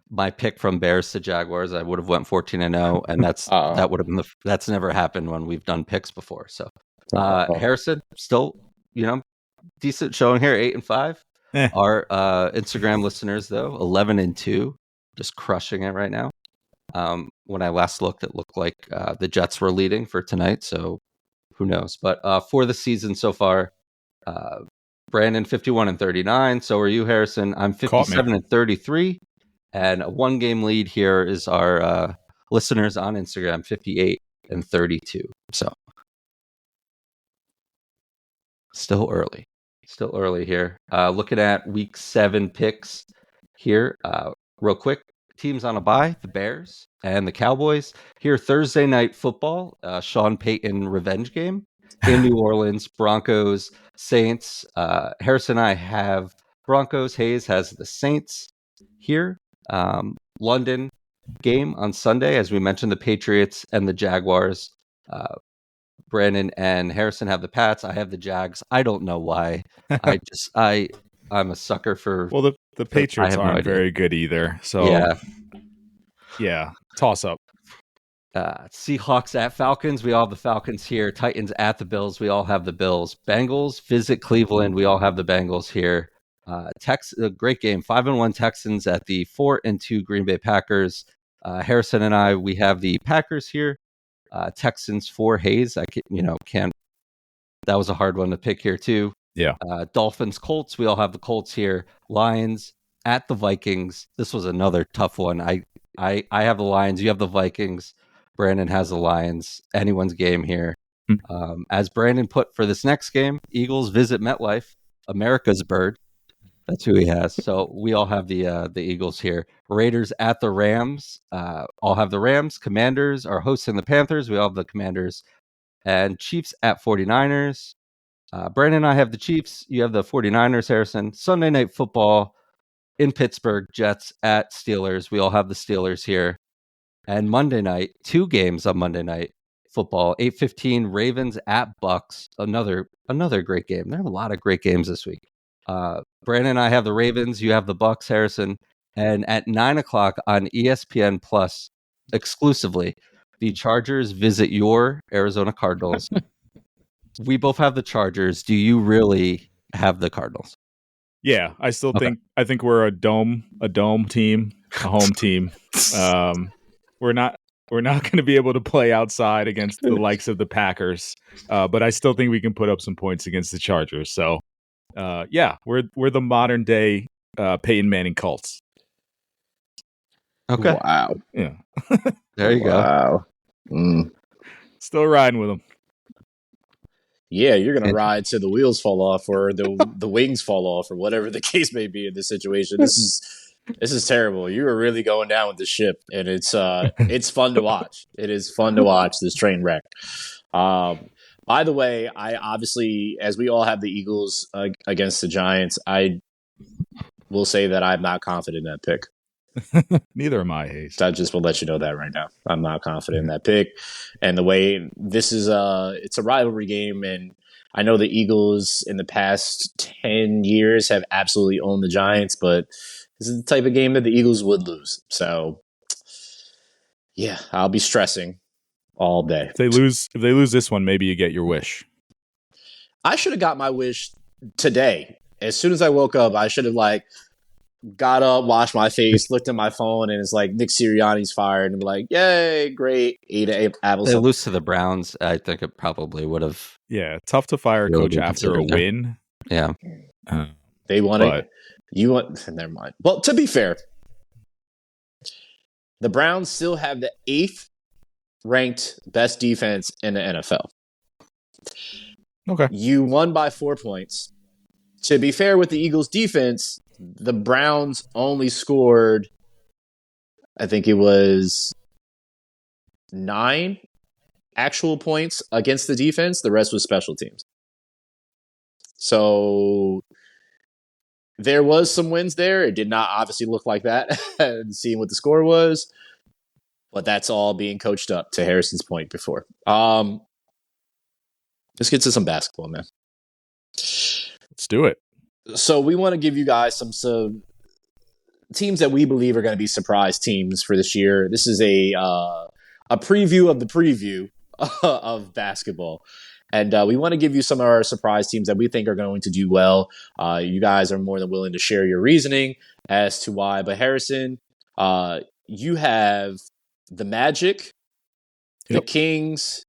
my pick from Bears to Jaguars, I would have went 14-0, and that would have been that's never happened when we've done picks before. So Harrison still, decent showing here, 8-5. Our Instagram listeners though, 11-2, just crushing it right now. When I last looked, it looked like the Jets were leading for tonight, so who knows? But for the season so far, Brandon 51-39. So are you, Harrison? I'm 57-33. And a 1-game lead here is our listeners on Instagram, 58-32. So still early here. Looking at week 7 picks here, real quick. Teams on a bye, the Bears and the Cowboys. Here, Thursday night football, Sean Payton revenge game in New Orleans, Broncos, Saints. Harrison and I have Broncos. Hayes has the Saints here. London game on Sunday, as we mentioned, the Patriots and the Jaguars. Brandon and Harrison have the Pats. I have the Jags. I don't know why. I'm a sucker for. Well, the Patriots aren't very good either. So yeah, toss up. Seahawks at Falcons. We all have the Falcons here. Titans at the Bills. We all have the Bills. Bengals visit Cleveland. We all have the Bengals here. A great game. 5-1 Texans at the 4-2 Green Bay Packers. Harrison and I, we have the Packers here. Texans for Hayes. Can't. That was a hard one to pick here too. Yeah. Dolphins, Colts. We all have the Colts here. Lions at the Vikings. This was another tough one. I have the Lions. You have the Vikings. Brandon has the Lions. Anyone's game here. As Brandon put for this next game, Eagles visit MetLife. America's bird. That's who he has. So we all have the Eagles here. Raiders at the Rams. All have the Rams. Commanders are hosting the Panthers. We all have the Commanders. And Chiefs at 49ers. Brandon and I have the Chiefs. You have the 49ers, Harrison. Sunday Night Football in Pittsburgh. Jets at Steelers. We all have the Steelers here. And Monday night, 2 games on Monday Night Football. 8:15 Ravens at Bucks. Another great game. There are a lot of great games this week. Brandon and I have the Ravens. You have the Bucks, Harrison. And at 9 o'clock on ESPN Plus, exclusively, the Chargers visit your Arizona Cardinals. We both have the Chargers. Do you really have the Cardinals? Yeah, I still Okay. think we're a dome team, a home team. We're not going to be able to play outside against the likes of the Packers, but I still think we can put up some points against the Chargers. So, yeah, we're the modern day Peyton Manning Colts. Okay. Wow. Yeah, There you go. Wow. Mm. still riding with them. Yeah, you're gonna And- ride till the wheels fall off or the wings fall off or whatever the case may be in this situation. This is terrible. You are really going down with the ship, and it's fun to watch. It is fun to watch this train wreck. By the way, I obviously, as we all have the Eagles against the Giants, I will say that I'm not confident in that pick. Neither am I, Hayes. I just will let you know that right now. I'm not confident in that pick. And the way this is it's a rivalry game, and I know the Eagles in the past 10 years have absolutely owned the Giants, but this is the type of game that the Eagles would lose. So yeah, I'll be stressing all day. If they lose this one, maybe you get your wish. I should have got my wish today. As soon as I woke up, I should have got up, washed my face, looked at my phone, and it's like Nick Sirianni's fired, and be like, "Yay, great!" Ate apples. They lose to the Browns. I think it probably would have. Yeah, tough to fire a Really coach good after a considering win. Yeah. They won But- it. You want? Never mind. Well, to be fair, the Browns still have the 8th ranked best defense in the NFL. Okay. You won by 4 points. To be fair with the Eagles' defense, the Browns only scored, I think it was 9 actual points against the defense. The rest was special teams. So there was some wins there. It did not obviously look like that, and seeing what the score was, but that's all being coached up, to Harrison's point before. Let's get to some basketball, man. Let's do it. So we want to give you guys some teams that we believe are going to be surprise teams for this year. This is a preview of the preview of basketball. And we want to give you some of our surprise teams that we think are going to do well. You guys are more than willing to share your reasoning as to why. But Harrison, you have the Magic, the Yep. Kings,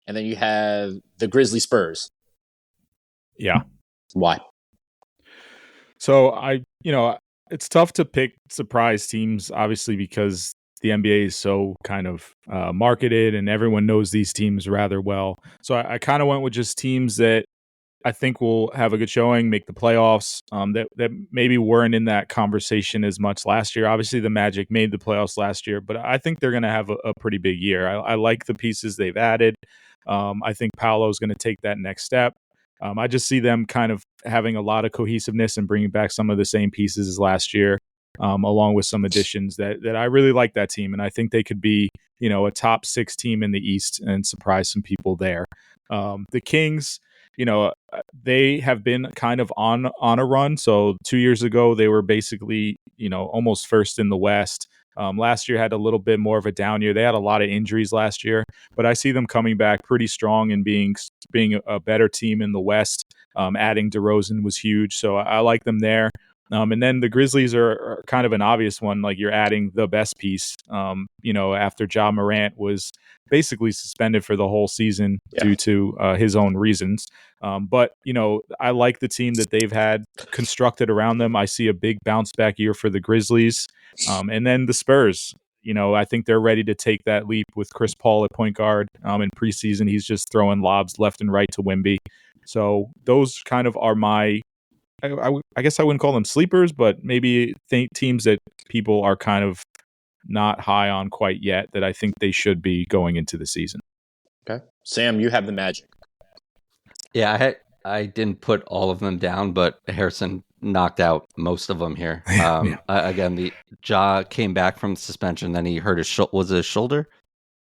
and then you have the Grizzly Spurs. Yeah. Why? So it's tough to pick surprise teams, obviously, because the NBA is so kind of marketed and everyone knows these teams rather well. So I kind of went with just teams that I think will have a good showing, make the playoffs, that maybe weren't in that conversation as much last year. Obviously, the Magic made the playoffs last year, but I think they're going to have a pretty big year. I like the pieces they've added. I think Paolo's going to take that next step. I just see them kind of having a lot of cohesiveness and bringing back some of the same pieces as last year, along with some additions that I really like that team. And I think they could be, a top 6 team in the East and surprise some people there. The Kings, they have been kind of on a run. So 2 years ago, they were basically, almost first in the West. Last year had a little bit more of a down year. They had a lot of injuries last year, but I see them coming back pretty strong and being a better team in the West. Adding DeRozan was huge, so I like them there. And then the Grizzlies are kind of an obvious one. Like, you're adding the best piece, after Ja Morant was basically suspended for the whole season due to his own reasons. But I like the team that they've had constructed around them. I see a big bounce back year for the Grizzlies. And then the Spurs, I think they're ready to take that leap with Chris Paul at point guard. In preseason, he's just throwing lobs left and right to Wemby. So those kind of are my, I guess I wouldn't call them sleepers, but maybe teams that people are kind of not high on quite yet that I think they should be going into the season. Okay. Sam, you have the Magic. Yeah, I didn't put all of them down, but Harrison knocked out most of them here. Again, the Ja came back from suspension, then he hurt his shoulder.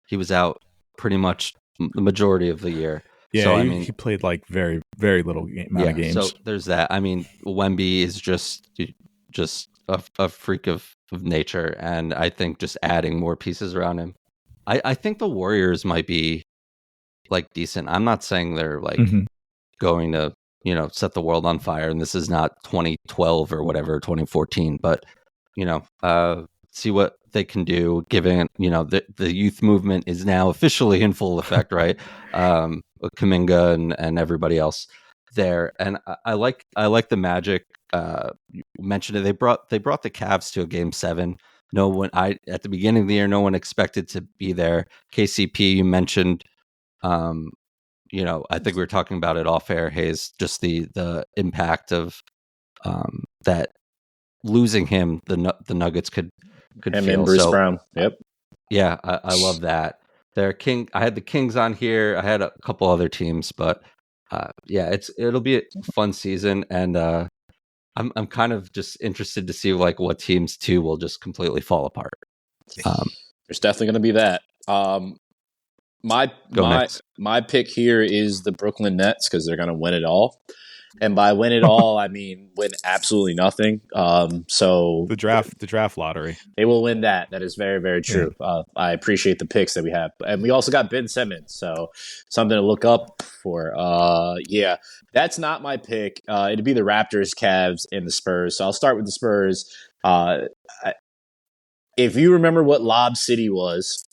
He was out pretty much the majority of the year. Yeah, so, he played like very, very little amount of games. So there's that. I mean, Wemby is just a freak of nature, and I think just adding more pieces around him, I think the Warriors might be like decent. I'm not saying they're like going to, set the world on fire, and this is not 2012 or whatever, 2014, but see what they can do, given the youth movement is now officially in full effect, right? With Kuminga and everybody else there, and I like the Magic. You mentioned it. They brought the Cavs to a Game 7. No one, at the beginning of the year, no one expected to be there. KCP, you mentioned. I think we were talking about it off air, Hayes. Just the impact of that losing him, the Nuggets could him feel. And Bruce Brown. Yep. Yeah, I love that. I had the Kings on here. I had a couple other teams, but it'll be a fun season, and I'm kind of just interested to see like what teams too will just completely fall apart. There's definitely going to be that. My pick here is the Brooklyn Nets because they're going to win it all. And by win it all, I mean win absolutely nothing. So the draft lottery, they will win that. That is very, very true. Yeah. I appreciate the picks that we have, and we also got Ben Simmons, so something to look up for. That's not my pick. It'd be the Raptors, Cavs, and the Spurs. So I'll start with the Spurs. If you remember what Lob City was.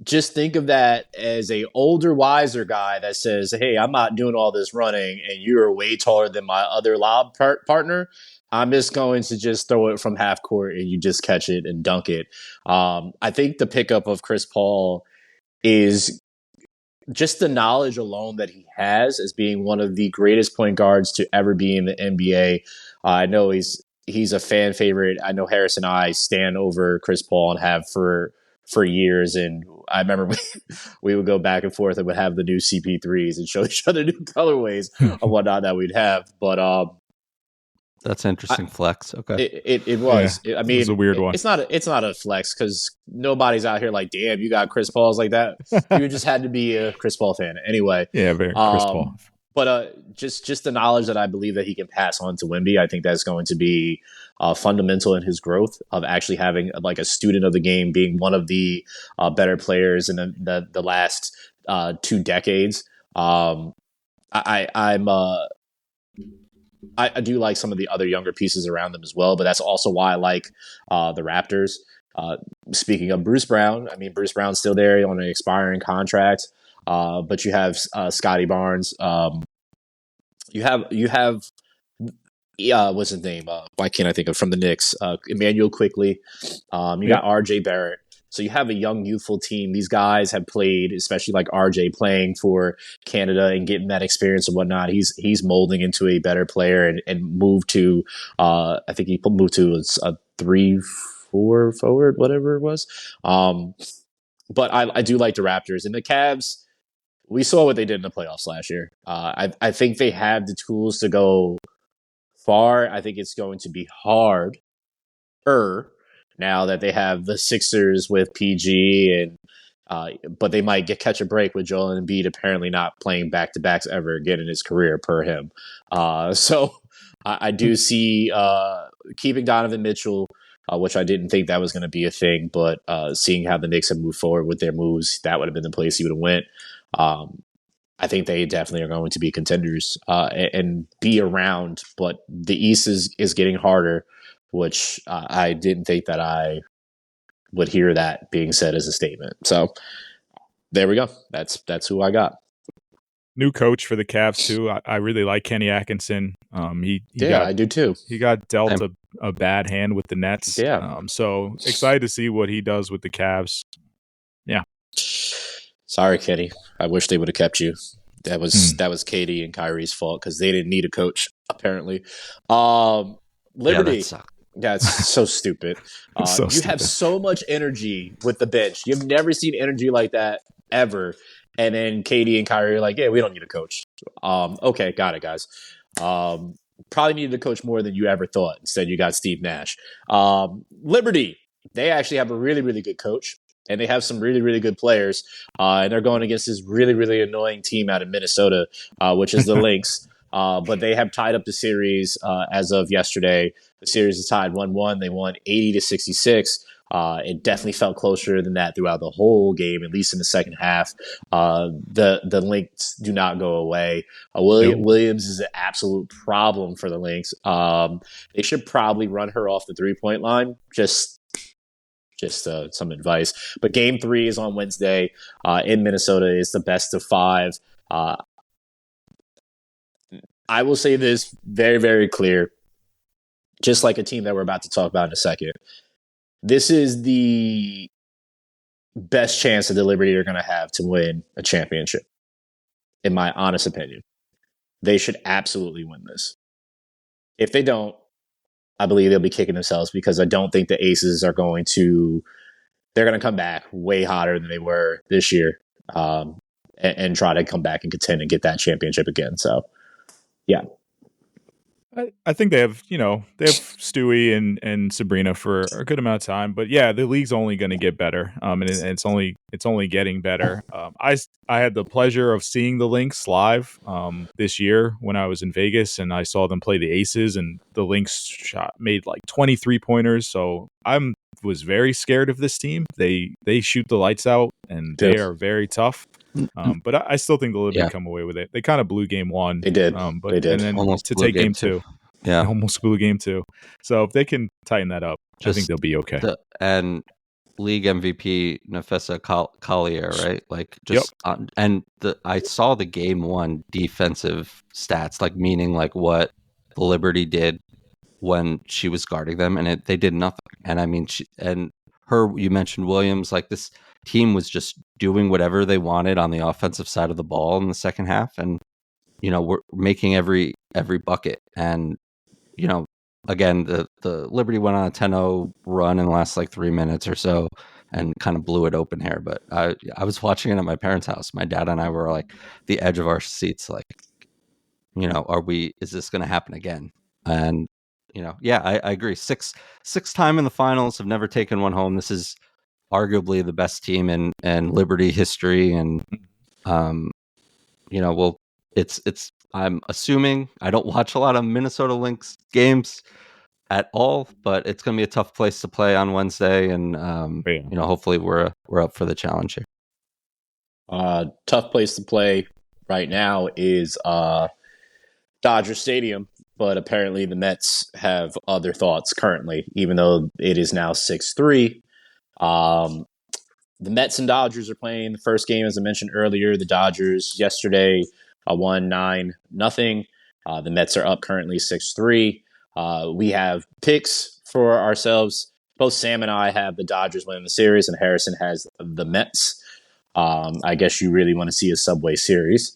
Just think of that as a older, wiser guy that says, hey, I'm not doing all this running and you're way taller than my other lob partner. I'm just going to just throw it from half court and you just catch it and dunk it. I think the pickup of Chris Paul is just the knowledge alone that he has as being one of the greatest point guards to ever be in the NBA. I know he's a fan favorite. I know Harris and I stand over Chris Paul and have for years, and I remember we would go back and forth and would have the new CP3s and show each other new colorways and whatnot that we'd have. But that's interesting flex. Okay, it was. Yeah, I mean, it was a weird one. It's not a flex because nobody's out here like, damn, you got Chris Paul's like that. You just had to be a Chris Paul fan anyway. Yeah, very Chris Paul. But just the knowledge that I believe that he can pass on to Wemby, I think that's going to be fundamental in his growth of actually having like a student of the game, being one of the better players in the last 2 decades. I do like some of the other younger pieces around them as well, but that's also why I like the Raptors. Speaking of Bruce Brown, I mean, Bruce Brown's still there on an expiring contract. But you have Scotty Barnes. You have what's his name? Why can't I think of from the Knicks? Emmanuel Quickley. You got RJ Barrett. So you have a young, youthful team. These guys have played, especially like RJ playing for Canada and getting that experience and whatnot. He's molding into a better player and moved to. I think he moved to a 3-4 forward, whatever it was. But I do like the Raptors and the Cavs. We saw what they did in the playoffs last year. I think they have the tools to go far. I think it's going to be harder now that they have the Sixers with PG, but they might catch a break with Joel Embiid apparently not playing back-to-backs ever again in his career per him. So I do see keeping Donovan Mitchell, which I didn't think that was going to be a thing, but seeing how the Knicks have moved forward with their moves, that would have been the place he would have went. I think they definitely are going to be contenders and be around, but the East is getting harder, which I didn't think that I would hear that being said as a statement. So there we go. That's who I got. New coach for the Cavs too. I really like Kenny Atkinson. I do too. He got dealt a bad hand with the Nets. Yeah. So excited to see what he does with the Cavs. Yeah. Sorry, Kenny. I wish they would have kept you. That was Katie and Kyrie's fault because they didn't need a coach, apparently. Liberty. Yeah, it's so stupid. You have so much energy with the bench. You've never seen energy like that ever. And then Katie and Kyrie are like, yeah, we don't need a coach. Okay, got it, guys. Probably needed a coach more than you ever thought. Instead, you got Steve Nash. Liberty, they actually have a really, really good coach. And they have some really, really good players. And they're going against this really, really annoying team out of Minnesota, which is the Lynx. But they have tied up the series as of yesterday. The series is tied 1-1. They won 80-66, It definitely felt closer than that throughout the whole game, at least in the second half. The Lynx do not go away. Williams is an absolute problem for the Lynx. They should probably run her off the 3-point line. Just some advice. But game 3 is on Wednesday in Minnesota. It's the best of 5. I will say this very, very clear, just like a team that we're about to talk about in a second. This is the best chance that the Liberty are going to have to win a championship, in my honest opinion. They should absolutely win this. If they don't, I believe they'll be kicking themselves because I don't think the Aces are going to – they're going to come back way hotter than they were this year and try to come back and contend and get that championship again. So, yeah. I think they have Stewie and Sabrina for a good amount of time, but yeah, the league's only going to get better, and it's only getting better. I had the pleasure of seeing the Lynx live this year when I was in Vegas, and I saw them play the Aces, and the Lynx made like 23 pointers. So I was very scared of this team. They shoot the lights out, and they are very tough. But I still think the Liberty come away with it. They kind of blew game 1. They did. They did. And then almost to take game 2. Yeah. Almost blew game 2. So if they can tighten that up, I think they'll be okay. And league MVP Nafessa Collier, right? Like I saw the game 1 defensive stats, like meaning like what the Liberty did when she was guarding them, and they did nothing. And I mean, you mentioned Williams, like this team was just doing whatever they wanted on the offensive side of the ball in the second half, and we're making every bucket. And again, the Liberty went on a 10-0 run in the last like 3 minutes or so and kind of blew it open here. But I was watching it at my parents' house. My dad and I were like the edge of our seats, like, is this going to happen again? And I agree. Six time in the finals, have never taken one home. This is arguably the best team in Liberty history, and it's I'm assuming, I don't watch a lot of Minnesota Lynx games at all, but it's going to be a tough place to play on Wednesday, and hopefully we're up for the challenge here. Tough place to play right now is Dodger Stadium, but apparently the Mets have other thoughts currently, even though it is now 6-3. The Mets and Dodgers are playing the first game, as I mentioned earlier. The Dodgers yesterday won 9-0. The Mets are up currently 6-3. We have picks for ourselves. Both Sam and I have the Dodgers winning the series, and Harrison has the Mets. I guess you really want to see a Subway Series.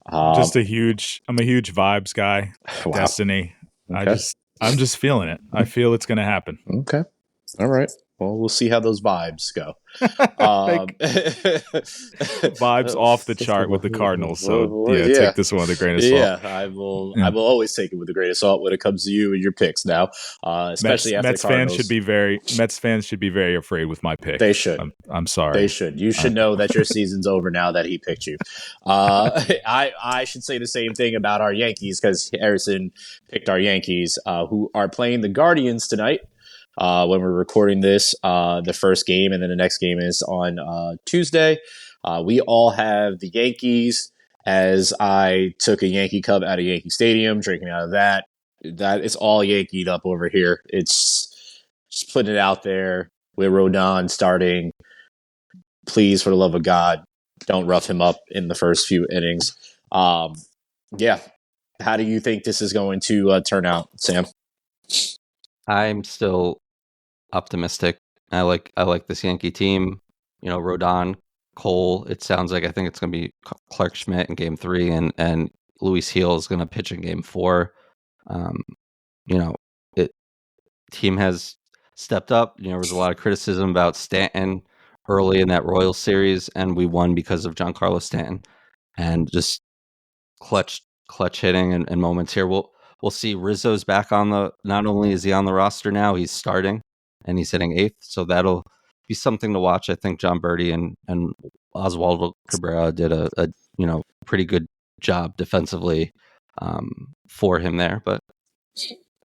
I'm a huge vibes guy. Wow. Destiny. Okay. I'm just feeling it. I feel it's going to happen. Okay. All right. Well, we'll see how those vibes go. Vibes off the chart with the Cardinals. So take this one with a grain of salt. Yeah, I will always take it with a grain of salt when it comes to you and your picks now. Especially after Mets the Cardinals. Mets fans should be very afraid with my pick. They should. I'm sorry. They should. You should know that your season's over now that he picked you. I should say the same thing about our Yankees, because Harrison picked our Yankees, who are playing the Guardians tonight. When we're recording this, the first game, and then the next game is on Tuesday. We all have the Yankees, as I took a Yankee cup out of Yankee Stadium, drinking out of that. That is all Yankeed up over here. It's just putting it out there with Rodon starting. Please, for the love of God, don't rough him up in the first few innings. Yeah. How do you think this is going to turn out, Sam? I'm still optimistic. I like this Yankee team. Rodon, Cole. It sounds like, I think it's going to be Clark Schmidt in Game 3, and Luis Gil is going to pitch in Game 4. Team has stepped up. There was a lot of criticism about Stanton early in that Royals series, and we won because of Giancarlo Stanton, and just clutch hitting and moments here. We'll see. Rizzo's back not only is he on the roster now, he's starting, and he's hitting 8th. So that'll be something to watch. I think John Birdie and Oswaldo Cabrera did a pretty good job defensively for him there. But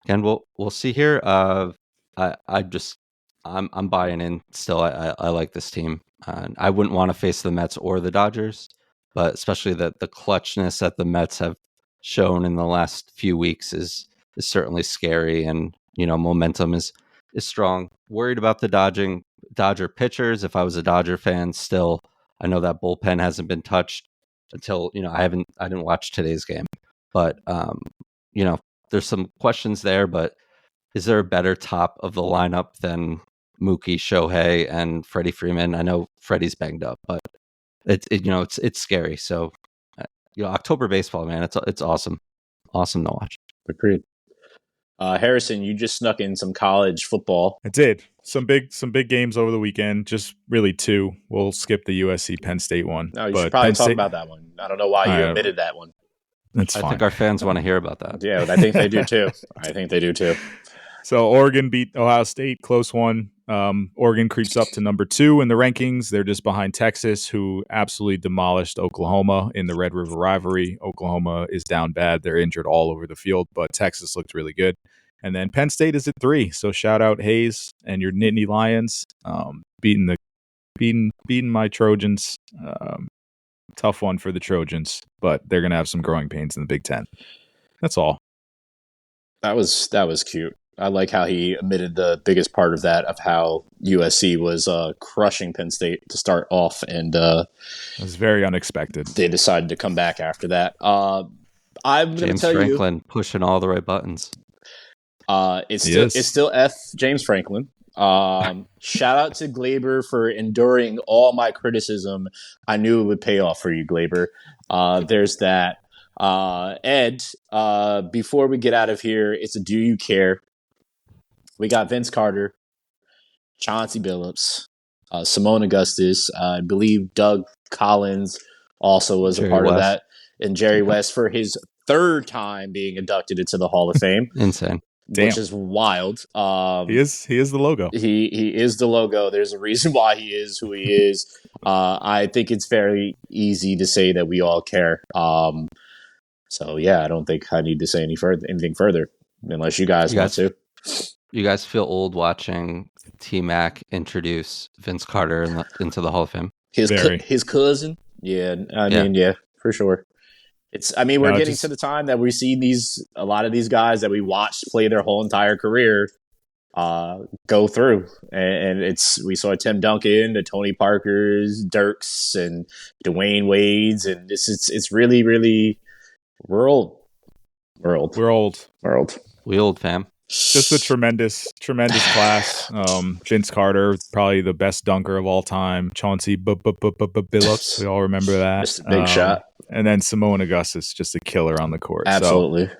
again, we'll see here. I just I'm buying in still. I like this team. I wouldn't want to face the Mets or the Dodgers, but especially the clutchness that the Mets have shown in the last few weeks is certainly scary, and momentum is strong. Worried about the Dodger pitchers. If I was a Dodger fan, still I know that bullpen hasn't been touched until I didn't watch today's game, but there's some questions there. But is there a better top of the lineup than Mookie, Shohei, and Freddie Freeman? I know Freddie's banged up, but it's scary. So October baseball, man, it's awesome to watch. Agreed. Harrison, you just snuck in some college football. I did some big games over the weekend. Just really two. We'll skip the USC Penn State one. No, you should probably talk about that one. I don't know why you omitted that one. That's fine. I think our fans want to hear about that. Yeah, I think they do too. So Oregon beat Ohio State, close one. Oregon creeps up to number 2 in the rankings. They're just behind Texas, who absolutely demolished Oklahoma in the Red River rivalry. Oklahoma is down bad. They're injured all over the field, but Texas looked really good. And then Penn State is at 3. So shout out Hayes and your Nittany Lions, beating my Trojans. Tough one for the Trojans, but they're going to have some growing pains in the Big Ten. That's all. That was cute. I like how he omitted the biggest part of that, of how USC was crushing Penn State to start off, and it was very unexpected. They decided to come back after that. I'm going to tell you, James Franklin pushing all the right buttons. It's still F James Franklin. Shout out to Glaber for enduring all my criticism. I knew it would pay off for you, Glaber. There's that. Ed, before we get out of here, it's a do you care? We got Vince Carter, Chauncey Billups, Simone Augustus. I believe Doug Collins also was a part of that, and Jerry West for his 3rd time being inducted into the Hall of Fame. Insane. Which is wild. He is the logo. He is the logo. There's a reason why he is who he is. I think it's very easy to say that we all care. So yeah, I don't think I need to say anything further, unless you guys want to. You guys feel old watching T-Mac introduce Vince Carter into the Hall of Fame? His cousin? Yeah, I mean, for sure. We're getting to the time that we see a lot of these guys that we watched play their whole entire career go through, and we saw Tim Duncan, the Tony Parkers, Dirks, and Dwayne Wades, and it's really, really we're old. We old, fam. Just a tremendous class. Vince Carter, probably the best dunker of all time. Chauncey Billups, we all remember that. Just a big shot. And then Simone Augustus, just a killer on the court. Absolutely. So,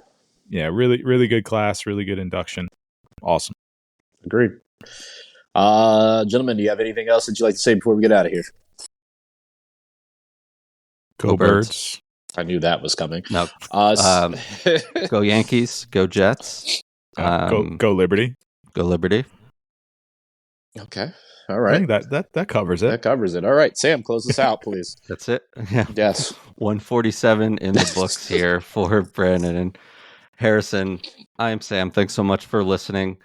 yeah, really, really good class, really good induction. Awesome. Agreed. Gentlemen, do you have anything else that you'd like to say before we get out of here? Go Birds. I knew that was coming. No. Go Yankees. Go Jets. Go Liberty. Go Liberty. Okay. All right. I think that covers it. That covers it. All right. Sam, close us out, please. That's it. Yeah. Yes. 147 in the books here for Brandon and Harrison. I am Sam. Thanks so much for listening.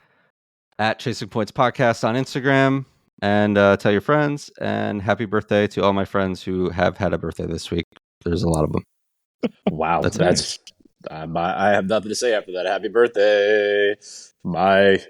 At Chasing Points Podcast on Instagram. And tell your friends. And happy birthday to all my friends who have had a birthday this week. There's a lot of them. Wow. That's I have nothing to say after that. Happy birthday. Bye.